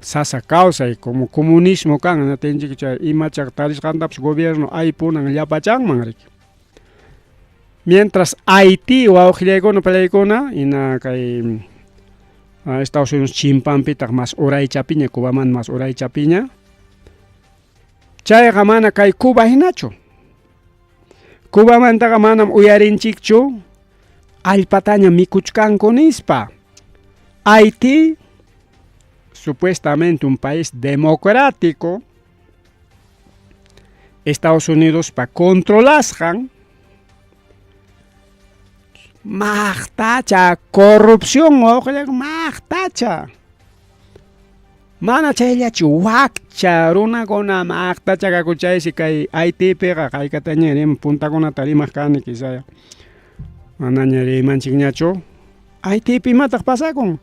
sasa kawsay como comunismo kan natinchik chay imachaq tarisqantapas gobierno aypunan llapachanman riki. Mientras Haití wawqillaykuna palaykuna ina kay Estados Unidos chimpanpitaq mas uraychapiña, Cubaman mas uraychapiña. Chayqa mana kay Cuba hinachu. Cubamantaqa manam uyarinchikchu allpataña mikuchkanku nispa. Haití, supuestamente un país democrático, Estados Unidos pa controlasqan maqtacha corrupción maqtacha. Mana chayllachu wakcha runakuna maqtacha kakuchaysi kay Haitipiqa kaykataña rim puntakunata rimaq kani quizá manaña rimanchikñachu. Haitipi imataq pasakun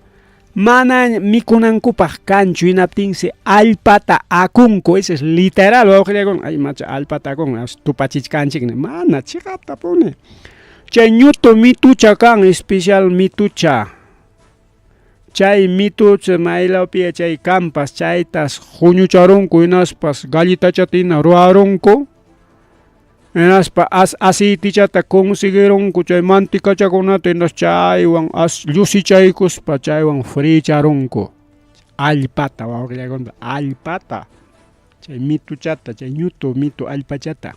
mana mikunankupaq kanchu hinaptinsi allpata akunku, ese es literal wawqillaykuna ay macha allpata akun tupachichkanchikni mana chiqapta puni. Chay ñutu mitucha kan, especial mitucha. Chay mitucha maylawpi chay kampas chaytas huñucharunku hinaspas gallitachatina ruarunku. Hinaspa aceitichata consiguirunku chay manticachakunata hinas chaywan llusichaykuspa chaywan fricharunku. Allpata wawqillaykuna allpata. Chay mituchata, chay ñutu mitu allpachata.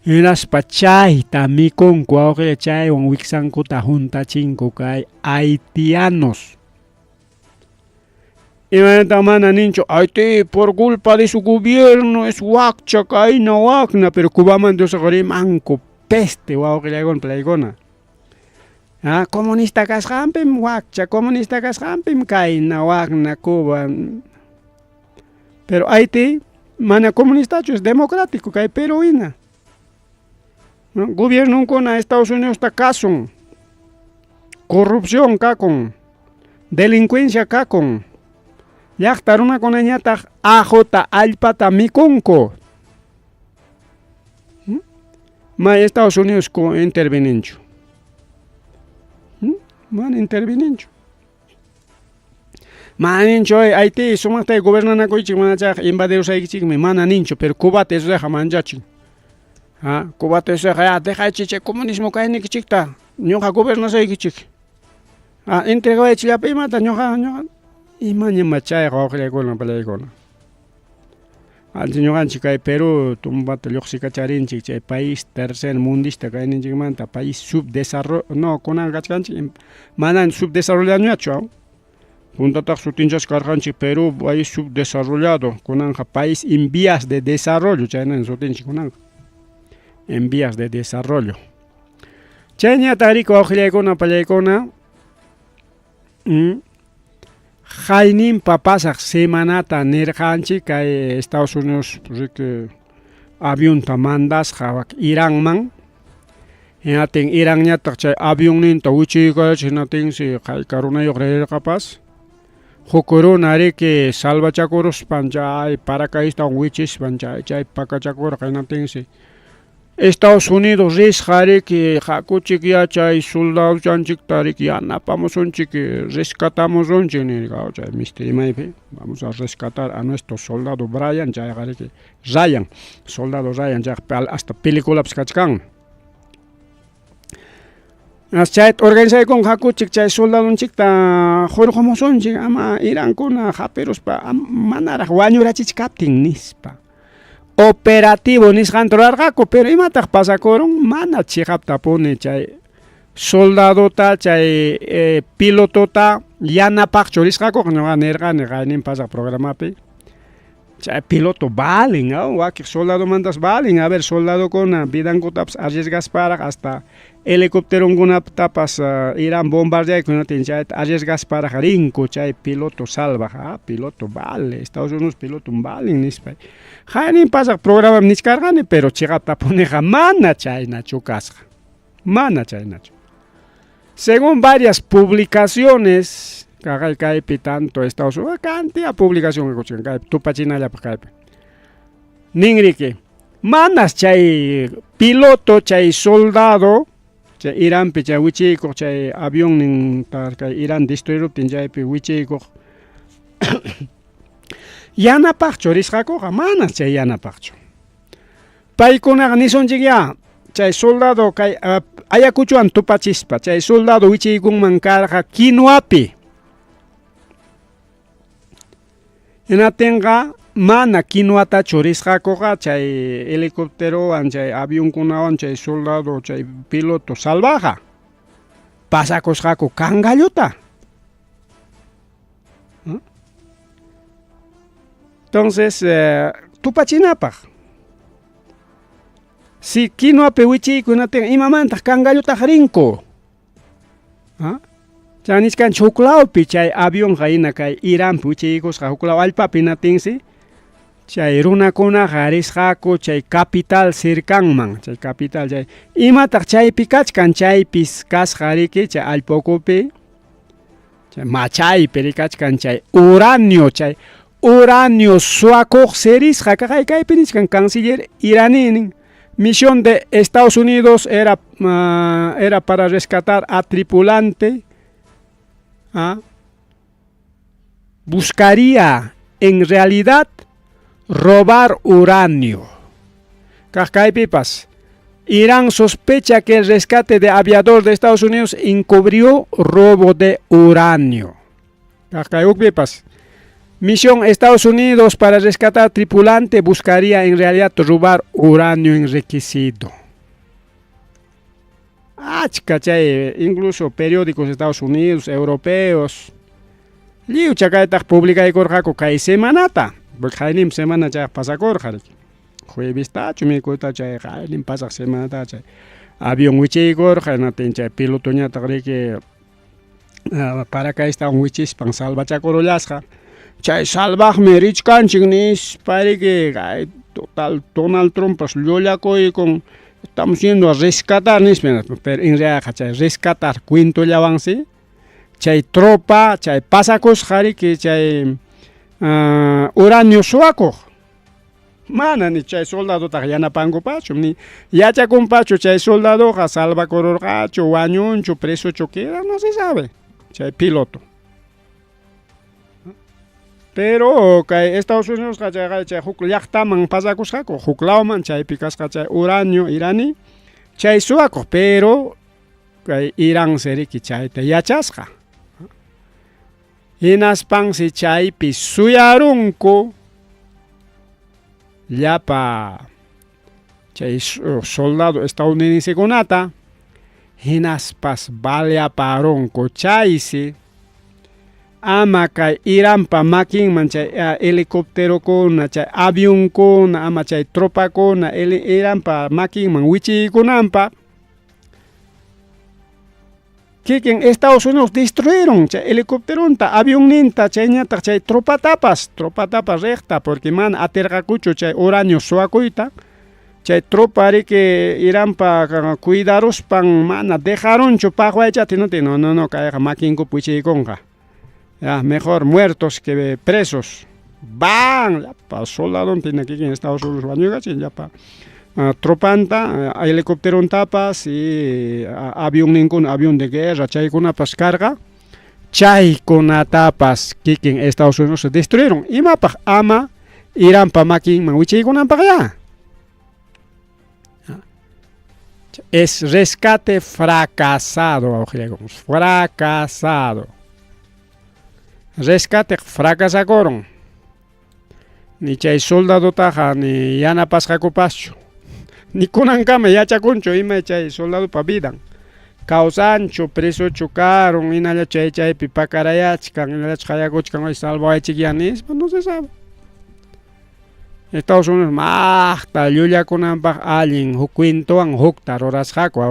Hinaspa chayta mikunku wawqilla chaywan wiksankuta juntachinku kay haitianos. Imanata mana ninchu Haití por culpa de su gobierno es wakcha kayna wakna, pero Cubaman rimanku peste wawqillaykuna paykuna. Comunista kasqanpim wakcha, comunista kasqanpim kayna waqna Cuba. Pero Haití mana comunistachu, es democrático kay Peruina. Gobierno con Estados Unidos está cason, corrupción kakon, delincuencia kakon. Llaqtaruna kunañataq ajota allpata mikunku. Ma Estados Unidos ko interveninchu. Man interveninchu. Manincho Haití sumaqtay gobernanakuychik manachaq invadirusaykichikmi mana ninchu, pero Cuba eso deja manchachik. Cuba eso deja dejaychik comunismo kaynikichikta ñuqa gobernasaykichik. Entregawaychikllapi imata ñuqa imañama chayqa wawqillaykuna palaykuna. Ñuqanchik kay Perú tumbata lluqsikacharinchik chay país tercer mundista kayninchikmanta país subdesarrollo no kunan kachkanchik mana subdesarrollañachu. Puntataq sutinchas karqanchik Perú país subdesarrollado kunanqa país en vías de desarrollo chaynan sutinchik kunanqa en vías de desarrollo. Chayñataq rika wawqillaykuna pallaykuna Jainimpa pasaq semanata nirqanchik kay Estados Unidos avionta mandasqa Iranman. Hinatin Iranñataq chay avionninta wichikayachik hinatinsi kay karunayuq rirqapas. Hukuruna riki salvachakuruspan chay paracaidistawan wichispan chay pakachakurqa hinatinsi Estados Unidos risqa riki hakuchik yachay soldado chanchikta riki yanapamusunchik rescatamusunchik nirqa chay mistirimaypi vamos a rescatar a nuestro soldado Brian chayqa riki Ryan soldado Ryan chayqa hasta peliculapas kachkan. Chayta organizaykun hakuchik chay soldadonchikta hurqumusunchik ama Irankuna hapiruspa manaraq wañurachichik kaptin nispa. Operativo nisqanta rurarqaku, pero imataq pasakurun mana chiqapta puni chay soldadota chay pilotota yanapaqchu risqaku ñuqa nirqani qaynin pasaq programapi. Chay piloto balin, wakiq soldado mantas balin, a ver soldadokuna vidankutapas arriesgasparaq hasta helicópteronkunatapas irán bombardeaykunatin chayta arriesgasparaq rinku chay piloto salvaj, piloto vale, Estados Unidos piloto balin nispay. Haynin pasaq programa niskarqani, pero chiqapta puniqa mana chaynachu kasqa. Mana chaynachu. Según varias publicaciones, kaypi tanto Estados Unidos, cantidad de publicación kaypi tupachinallapi kaypi. Ningriki, manas chay piloto, chay soldado, chay Iránpi chay wichikuq chay avión nin kay Irán destruiruptin chaypi wichikuq yanapaqchu risqakuqa manas chay yanapaqchu. Paykunaqa nisunchik ya chay soldado kay Ayacuchuwan tupachispa chay soldado wichikunman karqa kinuapi. Hinatinqa mana kinuatachu risqakuqa chay helicópterowan chay avionkunawan chay soldado chay piloto salvaja pasakusqaku kangalluta. Entonces tupachinapaq si kinuapi wichiykunatin imamantaq kangalluta rinku. Chay niskanchik huklawpi chay avionqa hina kay Iránpi wichiykusqa huklaw allpapi hinatinsi chay runakunaqa risqaku chay capital cercanman, chay capital chay imataq chaypi kachkan chaypis kasqa riki chay allpukupi chay machaypi rikachkan chay uranio suwakuq serisqa kaypi niskan canciller iraní. Misión de Estados Unidos era para rescatar a tripulante. Buscaría en realidad robar uranio. Kaypipas, Irán sospecha que el rescate de aviador de Estados Unidos encubrió robo de uranio. Kaypipas, misión Estados Unidos para rescatar tripulante buscaría en realidad robar uranio enriquecido. Incluso periódicos de Estados Unidos, europeos, liu chakaytaq publicaykurqaku kay semanata, porque haynim semana chay pasakurqa. Jueves tachu mikuyta chay haynim pasaq semanata chay avión wichigor hinatin chay pilotoñata riki paracaidista wichispan salvachakorolasqa chay salvajme richkanchik nispariki kay total Donald Trump llullakuy con estamos yendo a rescatar pero en realidad chay rescatar cuentollawansi chay tropa chay pasakusqari que chay uranio suwakuq mana ni chay soldado ta yanapankupachu ni yachakunpachu chay soldadoqa salvakororqachu wañunchu presochu queda no se sabe chay piloto. Pero kay Estados Unidos chay huk llaqtaman pasakusqaku huk lawman chaypi kasqa chay uranio irani chay suwakuq pero kay Irán seriki chayta yachasqa hinaspansi chaypi suyarunku llapa chay soldado estadounidensekunata hinaspas valyaparunku chaysi ama kay Iránpa makinman chay helicópterokuna chay avionkuna ama chay tropakuna Iránpa makinman wichikunanpaq kikin Estados Unidos destruyeron chay helicópteronta avionninta chayñataq chay tropatapas recta porque mana atirqakuchu chay uranio suwakuyta chay tropa riki Iránpa cuidaruspan mana dejarunchu paqwaychati no kayqa makinkupi wichikunqa ya mejor muertos que presos van llapa soldadontina kikin Estados Unidos wañuykachin llapa tropanta helicópterontapas y avión de guerra chaykunapas karqa chaykunatapas kikin Estados Unidos se destruyeron imapaq ama Iránpa makinman wichaykunanpaq ya es rescate fracasado rescate fracasakoron ni chay soldadotaqa ni yanapasqakupaschu ni kunankama yachakunchu ima chay soldadopa vidan kawsanchu presochu karon hinalla chaypi pakarayachkan hinallachu qayakuchkan salvaychik nispa no se sabe. Estados Unidos maqta llullakunanpaq allin huk cuentowan hukta rurasqaku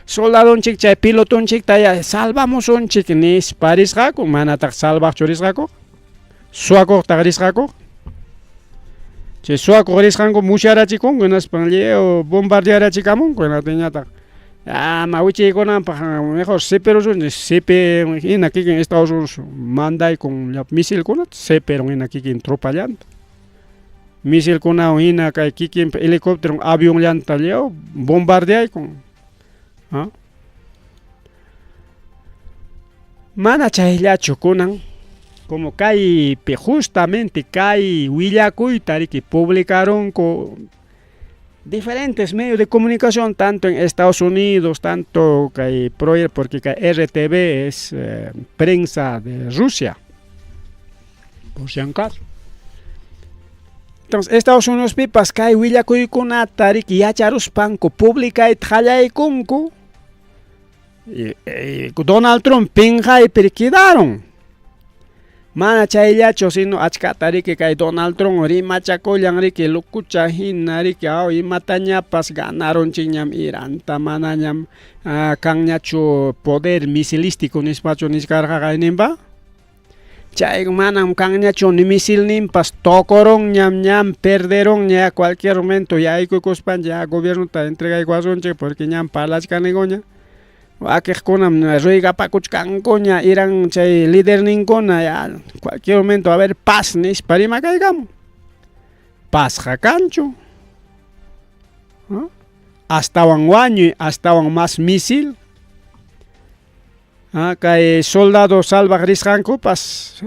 soldadonchik chay pilotonchikta salvamusunchik nispa risqaku manataq salvaqchu risqaku suwakuqtaq risqaku chay suwakuq risqanku musharachikunku hinaspan leo bombardearachikamunku hinatiñataq ama wichaykunanpaq mejor seperusunchik sepe hina kikin Estados Unidos mandaykun misilkunata seperon hina kikin tropallanta misilkunawan hina kay kikin helicóptero avionllanta leo bombardeaykun mana chayllachu kunan como kaypi justamente kay willakuyta riki publicarunku diferentes medios de comunicación tanto en Estados Unidos tanto kay porque kay RTV es prensa de Rusia por si acaso. Entonces Estados Unidos pipas kay willakuykunata riki yacharuspanku publicayta qallaykunku Donald Trump pinqaypi quedaron mana chayllachu sino achkata riki kay Donald Trump rimachakullan riki lukucha hina riki imatañapas ganarunchikñam Iranta manañam kanñachu poder misilístico nispachu niskarqa ninpa chay manam kanñachu ni misil nimpas tokoron ñam perderon ya cualquier momento ya ikukuspan ya gobierno ta entregaykuasunchik porque ñam parlachkanigoña wakiqkunam ruigapakuchkankuña Irán chay líder ninkuna ya cualquier momento a ver paz nispa rimakaykamun pazqa kanchu astawan wañuy astawan más misil kay soldado salvaq risqankupas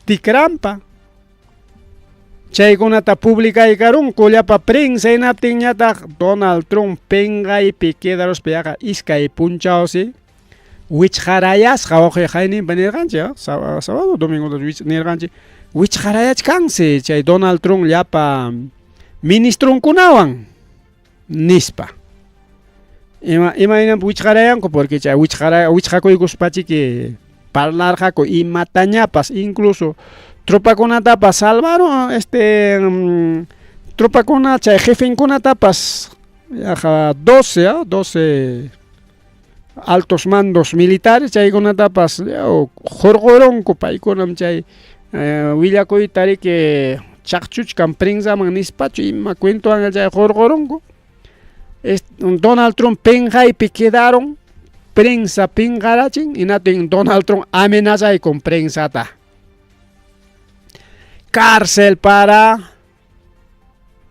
tikrampa chaykunata publicaykarunku llapa prensa hinaptinñataq Donald Trump pinqaypi quedaruspa iskay punchawsi wichqarayasqa hayninpa nirqanchik sábado domingo nirqanchik wichqarayachkansi chay Donald Trump llapa ministrunkunawan nispa imaynam wichqarayanku porque chay wichqakuykuspachiki parlarqaku imatañapas incluso tropakunatapas salvaron tropakuna chay jefenkunatapas yaja 12 altos mandos militares chaykunatapas jorgoronku paykunam chay willakuytari que chaqchuchkan prensaman nispachu ima cuentowan chay jorgoronku. Donald Trump penjaypi quedaron prensa pingarachin y natin Donald Trump amenaza con prensata. Cárcel para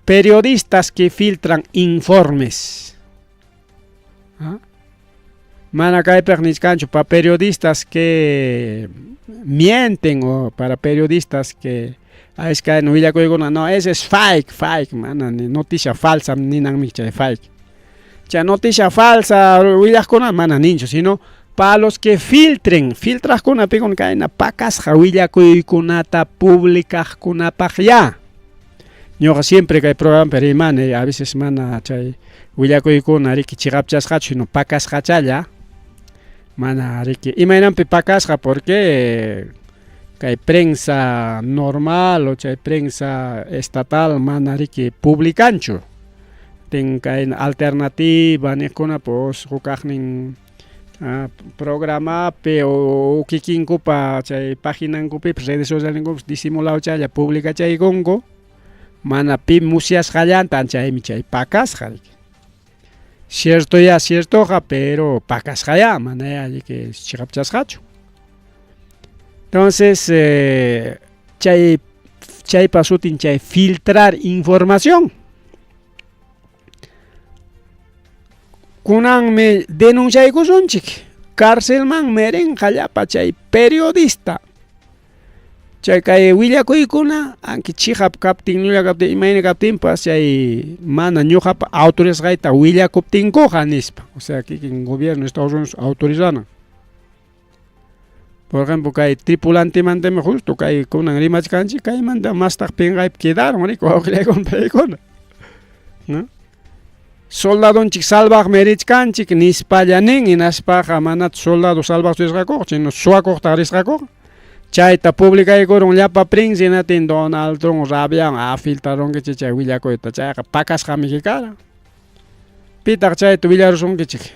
periodistas que filtran informes. Manacay perniscancho para periodistas que mienten o para periodistas que es que no, ese es fake, mana, noticia falsa, ni fake. Ya noticia falsa, mana nincho, sino para los que filtras con una pegon caena pacas jawillakuy kunata públicas kunapaj ya. Yo siempre que hay programa pero imane a veces mana chay willakuy kuna riki chigapchas hachu no pacas hachalla. Mana riki imainampi pacas porque hay prensa normal o chay prensa estatal mana riki publicancho. Ten alternativa ni kuna pues hukajnin programa pe o kikinku pa chay página ngupi redes sociales ngos disimulado chay pública chay gongo mana pi musias hallantan chay mi chay pacas harik cierto ja pero pacas haya mana ya que chigapchas hacho. Entonces chay pasutin chay filtrar información. Kunan me denunciay kusunchik cárcel man meren jallapa chay periodista chay kay willakuykuna anki chihap kaptin nulla kaptin imayna kaptin pas chay mana ñuqapa autorizayta willakuptinkuqa nispa, o sea que en gobierno de Estados Unidos autorizana. Por ejemplo kay tripulante manteme justo kay kunan rimachkanchik kay manda mastaq pingaypi quedaron rico awqillaykuna paykuna, ¿no? Soldadonchik salvaj merichkanchik nispallanin inaspaja manat soldado salvaj risqakuq chino suwakuqta risqakuq chayta publikaykurun llapa prensa inatin Donald Trump rabian filtraronkichik chay willakuyta chayqa pakasqami kikara pitaq chayta willarusunkichik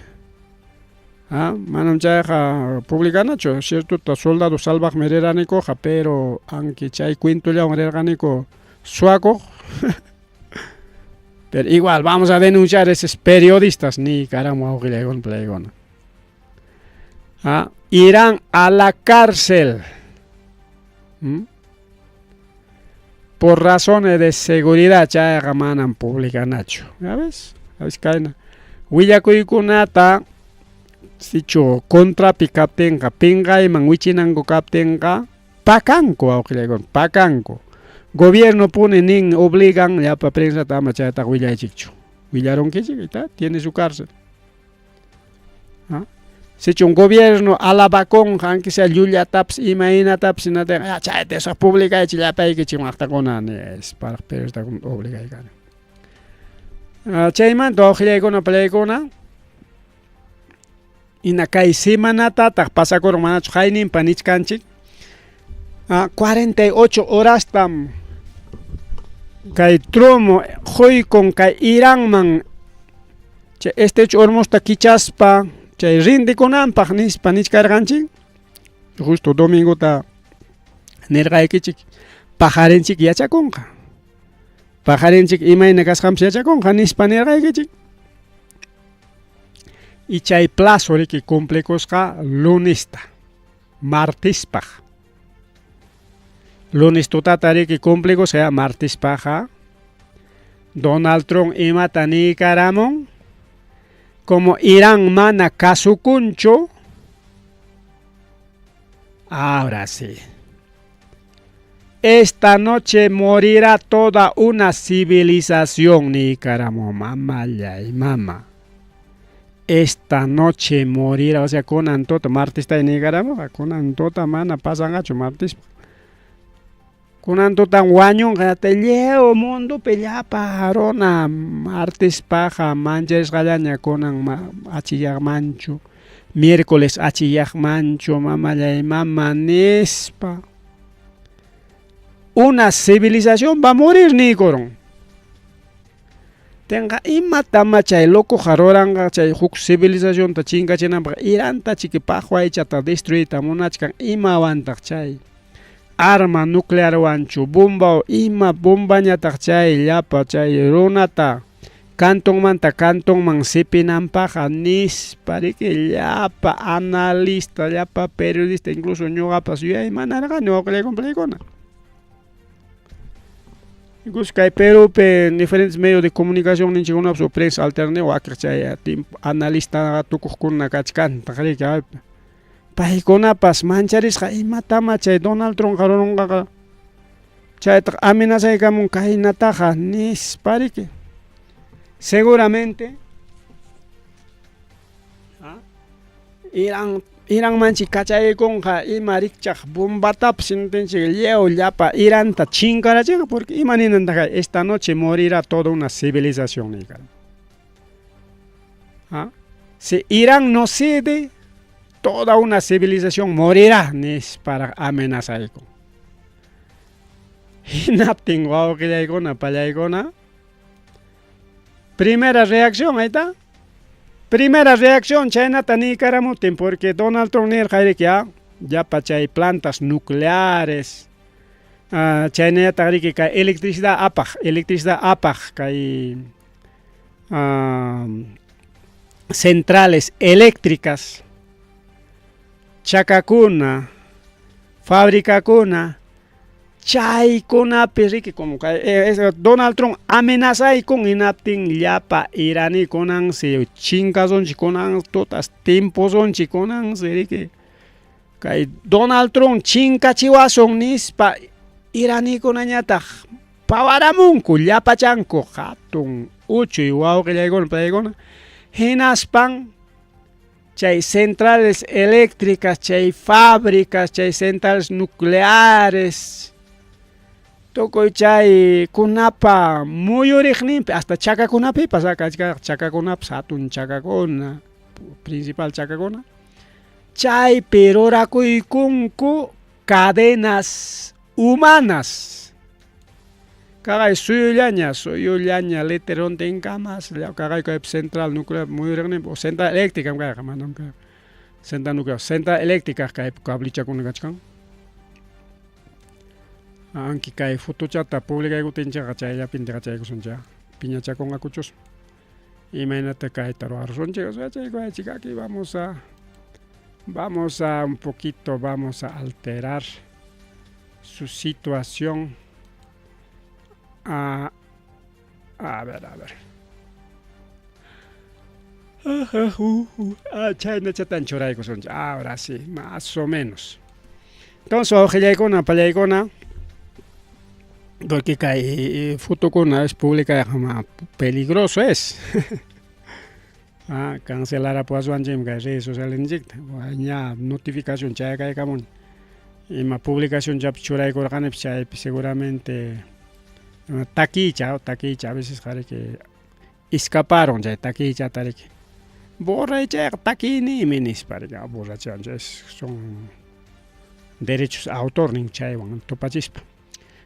manam chayqa publicanachu ciertuta soldado salvaj meriranikuqa pero anki chay cuentollawan rirqaniku suwakuq. Pero igual vamos a denunciar a esos periodistas ni caramba plegona. Irán a la cárcel por razones de seguridad ya manan pública nacho. ¿Ya ves? Kaina. Willakuykunata sicho contra pikaptenga pingayman wichinango kaptenga pakanko pakanko. Gobierno pone nin obligan ya para prensa tama chayta willay chichu. Willaron que chiquita tiene su cárcel. Si un gobierno alabacón aunque sea yulia taps imagina taps na de chayta esa pública y chila pay que chimachta conan es para prensa obliga y gana. Chayman to oglay kona play kona. Inakay semana ta pasa con manacho hainin panichkanchik. 48 horas tam kay tromo hoy con kay Irán man este ormosta kichaspa chay rinde konampaq nispa nichkarqanchik justo domingo ta nirqaykichik pajarinchik yachakunqa pajarinchik imayna kasqanpis yachakunqa nispa nirqaykichik y chay plazo riki cumplekusqa lunesta martespaq lunes tutata riki cumplico sea martes paja Donald Trump imatani karamon como Irán mana kasukuncho. Ahora sí, esta noche morirá toda una civilización ni karamo mamá ya y mamá. Esta noche morirá, o sea con antota martes ta ni karamo con antota mana pasan gacho martes. Kunanto tan guaño te llevo mundo pellapa arona martes paja manches galaña conan achillar mancho miércoles achillar mancho mamá y mamá nespa una civilización va a morir ni coron tenga imatama chay loco jaroranga chay huk civilización ta chinkachinanpaq iranta chikipaqwaychata destruita munachkan imawantaq chay arma nuclear wanchu bomba ima bombañataq chay llapa chay runata cantonmanta cantonman sipinanpaqa nispariki llapa analista llapa periodista incluso ñuqapas yuyay manarqa ñuqaykuna incluso kay Perupe diferentes medios de comunicación ninchikunapas o prensa alternativa wakaq chay analista tukuqkuna kachkanta riki paykunapas mancharisqa imatama chay Donald Trump qaronunqaqa chaytaq amenazaykamun kaynataqa nispariki seguramente Irán manchi kachaykunqa ima rikchaq bombatapas intinchik llew llapa Iranta chinkarachika porque imaninanta esta noche morirá toda una civilización si Irán no cede toda una civilización morirá nis para amenazayku hinaptin wawqillaykuna pallaykuna primera reacción ahí está. Primera reacción chaynata nikaramutin porque Donald Trump nirqayrik ya pachay plantas nucleares chaynata riki kay electricidad apaq kay centrales eléctricas chakakuna fabricakuna chaykunapi riki como Donald Trump amenazaykun hinaptin llapa iranikunan chinkasonchik kunan tutas tiemposonchik kunansi riki kay Donald Trump chinkachiwasun nispa iranikunañataq pawaramunku llapachanku hatun uchuy wawqillaykuna paykuna hinaspan chay centrales eléctricas chay fábricas chay centrales nucleares tukuy chay kunapa muyuriqninpi hasta chakakunapipas chakakunapas hatun chakakuna principal chakakuna chaypi rurakuykunku cadenas humanas kaqay suyullaña literontinkamas kaqay central nuclear muyuriqninpi o central eléctrica central nuclear central eléctrica kay kablichakuna kachkan anki kay fotochata publikaykutinchaqa chayllapinta kachaykusunchik piñachakungakuchus imaynata kayta ruwarusonchik o sea chaykuachik aquí vamos a un poquito vamos a alterar su situación a ver chayna chatan churaykusunchik ahora sí más o menos entonces wawqillaykuna pallaykuna porque kay fotokuna es pública peligroso es cancelar apuaswanchim kay redes sociales ninchikta ña notificación chaykaykamun ima publicación chapi churaykurqanipi chaypi seguramente takicha a veces que escaparon chay takichata riki borray chayqa takinimi nisparika borrachancha son derechos autor nin chaywan tupachispa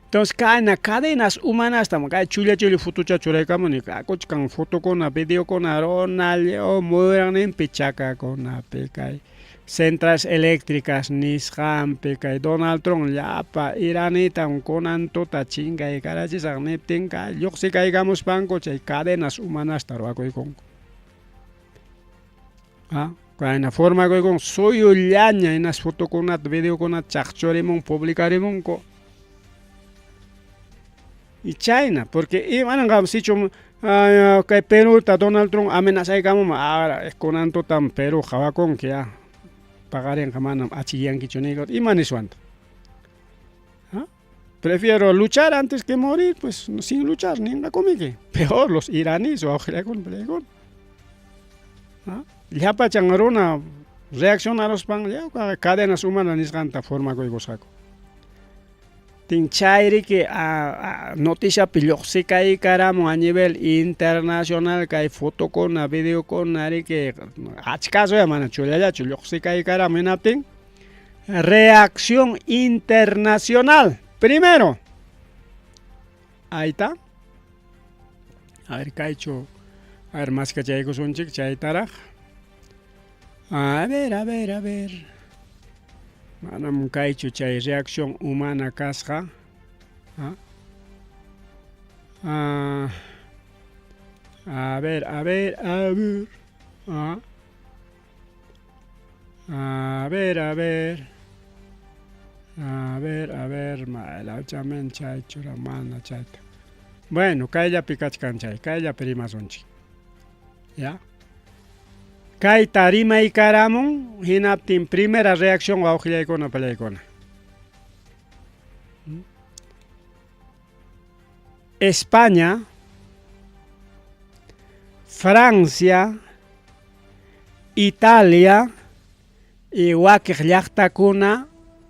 entonces kayna cadenas humanas kay chulli fotocha churaykamuni kuchkan fotokuna videokuna ronallo muyuraqninpi chakakunapi kay centrales eléctricas nisqanpi kay Donald Trump llapa iranitan kunan tuta chinkaykarachisaq niptin kay lluqsikaykamuspanku chay cadenas humanasta ruwakuykunku kayna formakuykun suyullaña inas fotokunata videokunata chaqchurimun publicarimunku y chayna porque imananqa sichum kay Peruta Donald Trump amenazaykamun ahora kunan tutan Peru hawakunki pagarenqa manam achillankichu nikur imaniswanta prefiero luchar antes que morir pues sin luchar ninqakumiki peor los iraníes wawqillaykuna pallaykuna llapachan runa reaccionarospan cadenas humanas nisqanta formakuykusqaku tin chayriki noticiapi lluqsikaykaramun a nivel internacional kay fotokuna videokuna riki achkasoya mana chullallachu lluqsikaykaramun hinaptin reacción internacional primero ahí está A ver, kaychu. A ver, más kachaykusunchik chaytaraq. A ver. Manam kaychu chay reacción humana kasqa. A ver. A ver, malauchamen chay churamana chayta. Bueno, kaylla pikachkan chay, kaylla primasunchik. ¿Ya? Kay tarima y karamun, hinaptin primera reacción wawqillaykuna palaykuna. España, Francia, Italia y wakiq llaqtakuna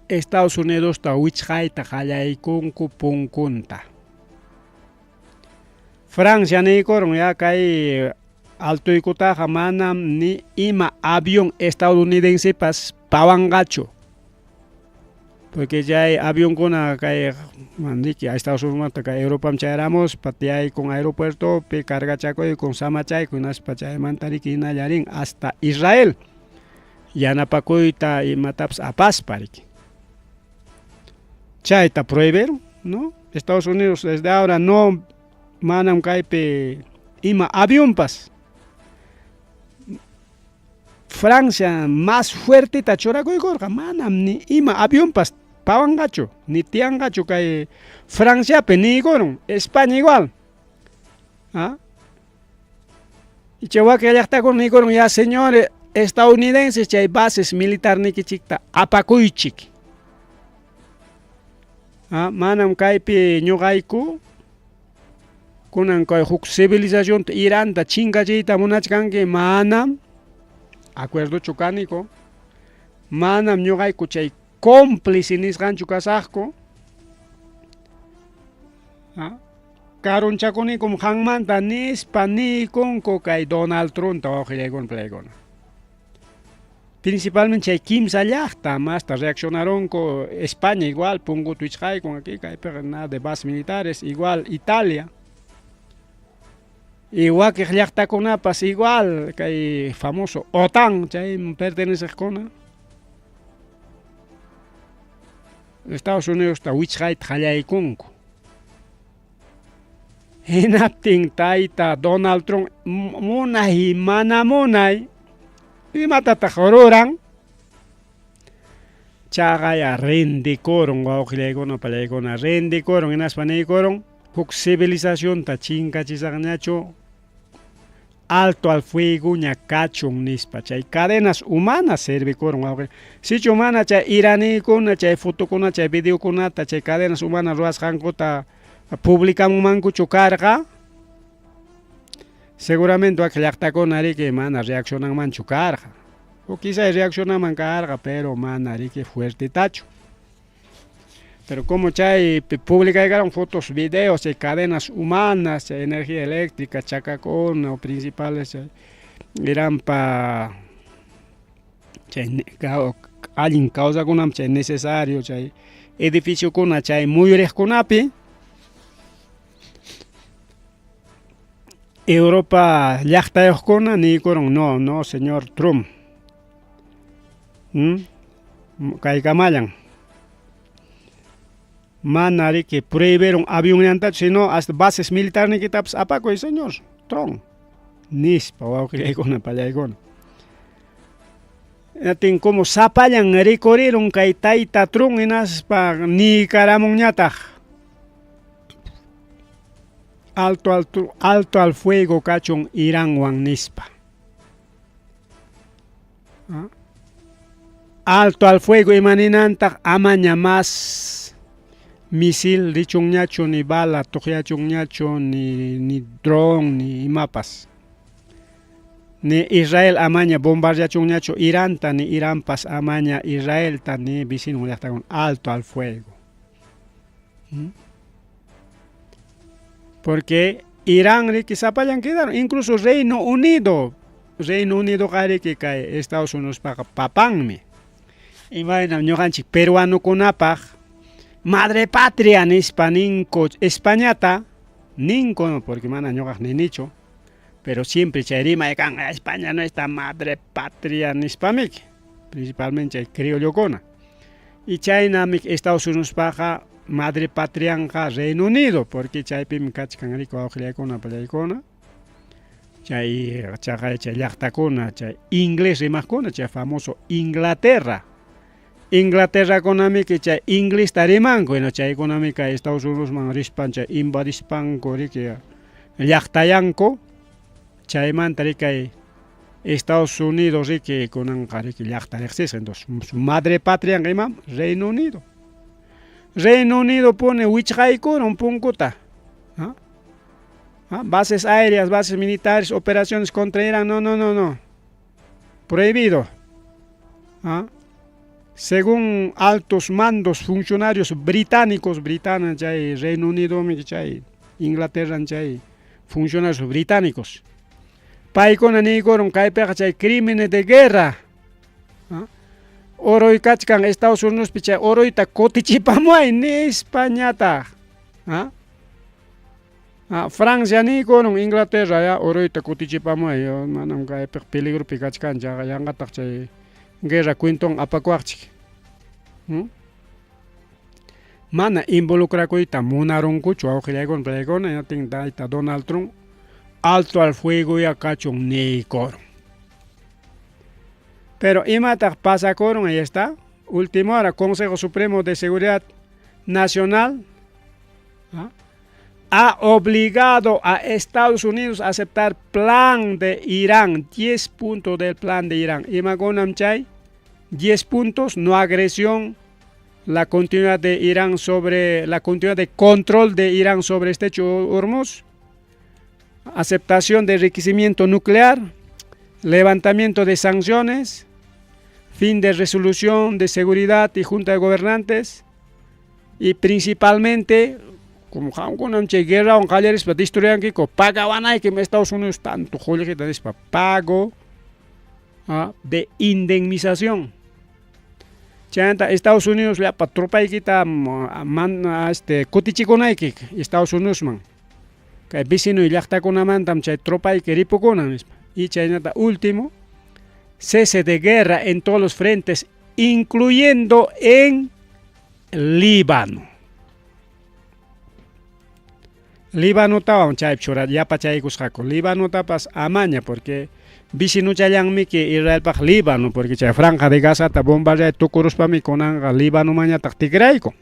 Estados Unidos ta wichqayta qallaykunku punkunta. Francia niykurun ya kay altuykutaqa manam ni ima avión estadounidense pas pawangachu. Porque ya hay avión kuna kay mandiki a Estados Unidos kay Europa chayramos patiay con aeropuerto pe carga chacoy con samachay con unas pachay mantariki inallarin hasta Israel. Yanapakuyta y mataps apas pariki. Chayta prohibieron, ¿no? Estados Unidos desde ahora no manam kaype ima avión pas. Francia más fuerte tachora koykorqa manam ni ima avión pas pawangachu ni tiangachu kay Francia pe ni koron España igual. Y chewa que allá está con ni koron ya señores estadounidenses chay bases militar nikichikta apakuychik. Manam kaypi ñuqayku kunan kay huk civilización Iranta chingallita munachkanki manam acuerdo chukanico manam ñuqayku chay cómplice nisqanchu kasaqku karunchakunikum hanmanta nispa nikunku kay Donald Trump wawqillaykuna palaykuna. Principalmente chay kimsa llaqta masta reaccionaron con España igual pungutu ichqaykun aquí kaypiqa nada de bases militares igual Italia. Y wakiq llaqtakunapas igual kay famoso OTAN chay perteneceqkuna Estados Unidos ta wichqayta qallaykunku. Hinaptin tayta Donald Trump munay mana munay imatataq ruran chaqaya rendikoron wawqillaykuna palaykuna rendikoron hinaspa niykuron huk civilización ta chinkachisaqñachu alto al fuego ña kachun nispa chay cadenas humanas servikoron wawqi sichu mana chay iranikuna chay fotokuna chay videokunata chay cadenas humanas ruwasqankuta publicamunmankuchu karqa seguramente wak llaqtakuna riki mana reaccionanmanchu karqa o quizá reaccionaman karqa pero mana riki fuerte tachu. Pero como chay publicaron fotos, videos de cadenas humanas, de energía eléctrica, chacacón o principales eran para alguien causa kunam chay necesario chay edificio kuna chay muy kunapi Europa llaqtayoqkuna niykuron no señor Trump kaykamallan mana riki prohibieron avión sino hasta bases militares nikitapas apakuy señor Trump nispa wawqillaykuna pallaykuna. Yatin como sapallan recorrieron kay tayta Trump hinaspa Nicaramunñataq alto al fuego kachun Iranwan nispa. Alto al fuego imaninantaq amaña más misil richunñachu ni bala tuqyachunñachu ni drone ni imapas. Ni Israel amaña bombardeachunñachu Iranta ni Iranpas amaña Israel ta ni vecino llaqtakuna alto al fuego. Porque Irán riki sapallan quedaron, incluso Reino Unido qariki kay Estados Unidos papanmi. Imagina ñuqanchik peruano kunapaq madre patria nispa ninku Españata ninguno porque mana ñoqaq ni nicho, pero siempre chay rima kan España no está madre patria nispamik, principalmente chay criollokuna. Y chaynamik Estados Unidos paja madre patrianqa Reino Unido, porque chaypim kachkan rico awqillaykuna pallaykuna. Chay llaqtakuna chay inglés rimaqkuna chay famoso Inglaterra. Inglaterra kunamiki chay inglés tarimanku, bueno chaykunamika Estados Unidos man rispan chay invadispanku riki llaqtayanku. Chaymanta rikay Estados Unidos riki kunanqa riki llaqtariqsisqa, entonces su madre patria imam Reino Unido. Reino Unido pone wichqaykuna un punkuta. Bases aéreas, bases militares, operaciones contra Irán, no. Prohibido. Según altos mandos funcionarios británicos, chay, Reino Unido, chay, Inglaterra, chay, funcionarios británicos. Paikona nikoron kaypeka chay crímenes de guerra. Oroy kachkan Estados Unidos chay oroyta kotichipamuay ni Españata. Francia nikoron Inglaterra ya oroyta kotichipamuay yo manam kaypek peligro pikachkan ya yangatak chay guerra cuenton apakuachik. Mana involucrakuyta munaronkuchu awqillaykuna pallaykuna yatin dayta Donald Trump alto al fuego ya cachon neikoron. Pero imatak pasakoron, ahí está. Último hora, Consejo Supremo de Seguridad Nacional ha obligado a Estados Unidos a aceptar plan de Irán, 10 puntos del plan de Irán. Imagonam chay, 10 puntos, no agresión, la continuidad de Irán sobre, la continuidad de control de Irán sobre estrecho Hormuz, aceptación de enriquecimiento nuclear, levantamiento de sanciones, fin de resolución de seguridad y junta de gobernantes, y principalmente, como con guerra o calleres para destruir que pagaban que Estados Unidos tanto joder que para pago de indemnización. Chanta Estados Unidos le para tropa y quita cotichiconaique Estados Unidos man. Que vecino y llaqta con mantam chay tropa y queripo con misma. Y chaynata último, cese de guerra en todos los frentes, incluyendo en Líbano. Líbano tawa chay chura ya pachay kusjako. Líbano tapas amaña porque vecino chayanmi que Israel paj Líbano porque chay franja de Gaza ta bombardea tukurus pa mi konanga Líbano maña taktigraiko.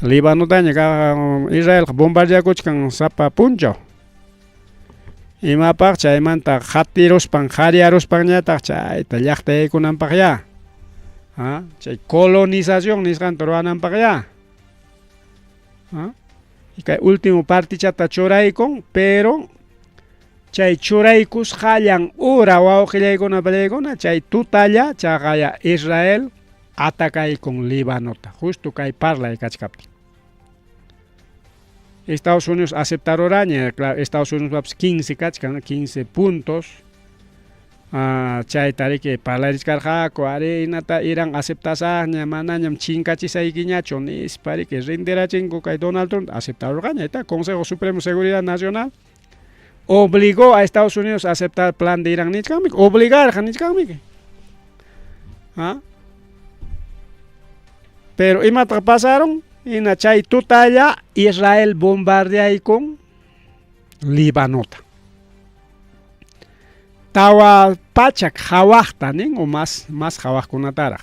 Líbano daña Israel bombardea kuchkan sapa puncho. Ima paq chaymanta khatiros pan khariaros pañata chay tallaqta kunan paqya. Chay colonización nisqan toruanan paqya. Y que último parte chata choraykon, pero chay choraykus hallan ura wawqillaykuna pallaykuna chay tutalla chaqaya Israel atacay con Líbanota, justo kay parlay kachkapti. Estados Unidos aceptar oraña, claro, Estados Unidos 15 kachkan, 15 puntos. Chay tarike parlaris karjako arenata Irán aceptasaña manañam chinkachisaykiñacho nispari que renderachenko kay Donald Trump aceptar oraña, está Consejo Supremo de Seguridad Nacional obligó a Estados Unidos a aceptar plan de Irán nichkamik, obligar nichkamik. Pero imata pasaron y na chay tutalla Israel bombardea con Libanota. Tawa pachak hawakta nin o más hawakkunatara.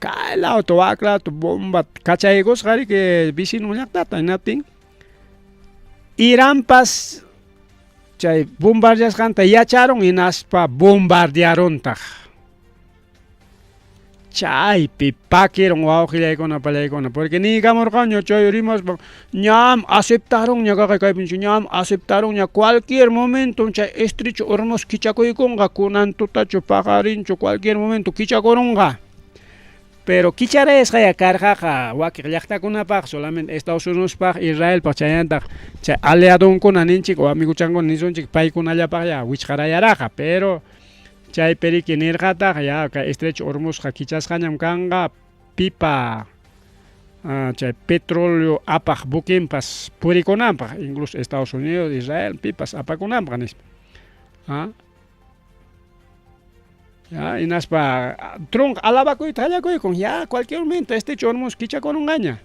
Kaila otowakla to bomba kachaygos gari que vecino llaqtata natin. Irán pas chay bombardeas kanta yacharon y naspa bombardearon taj. Chay pipakiron wawqillaykuna pallaykuna porque ni gamorqaña chay rimas ñam aceptaron ña kaypinchu ñam aceptaron ña cualquier momento chay estrecho Hormuz kichakuykunqa kunan tutachu paqarinchu cualquier momento kichakurunqa. Pero kicharesqa ya karqaqa wakiq llaqtakunapaq solamente Estados Unidos paq Israel paq chayantaq chay aliadonkuna ninchik o amiguchankuna nisunchik paykunallapaq ya wichqarayaraqa, pero chay periki nirqataq ya ka estrecho Hormuzqa kichasqañam kanqa pipa chay petróleo apaq bukinpas purikunanpaq, incluso Estados Unidos, Israel, pipas apakunanpaq nispa. Ya, inaspa trunk alabakuyta hallakuykun, ya cualquier momento este chormus kichakunungaña.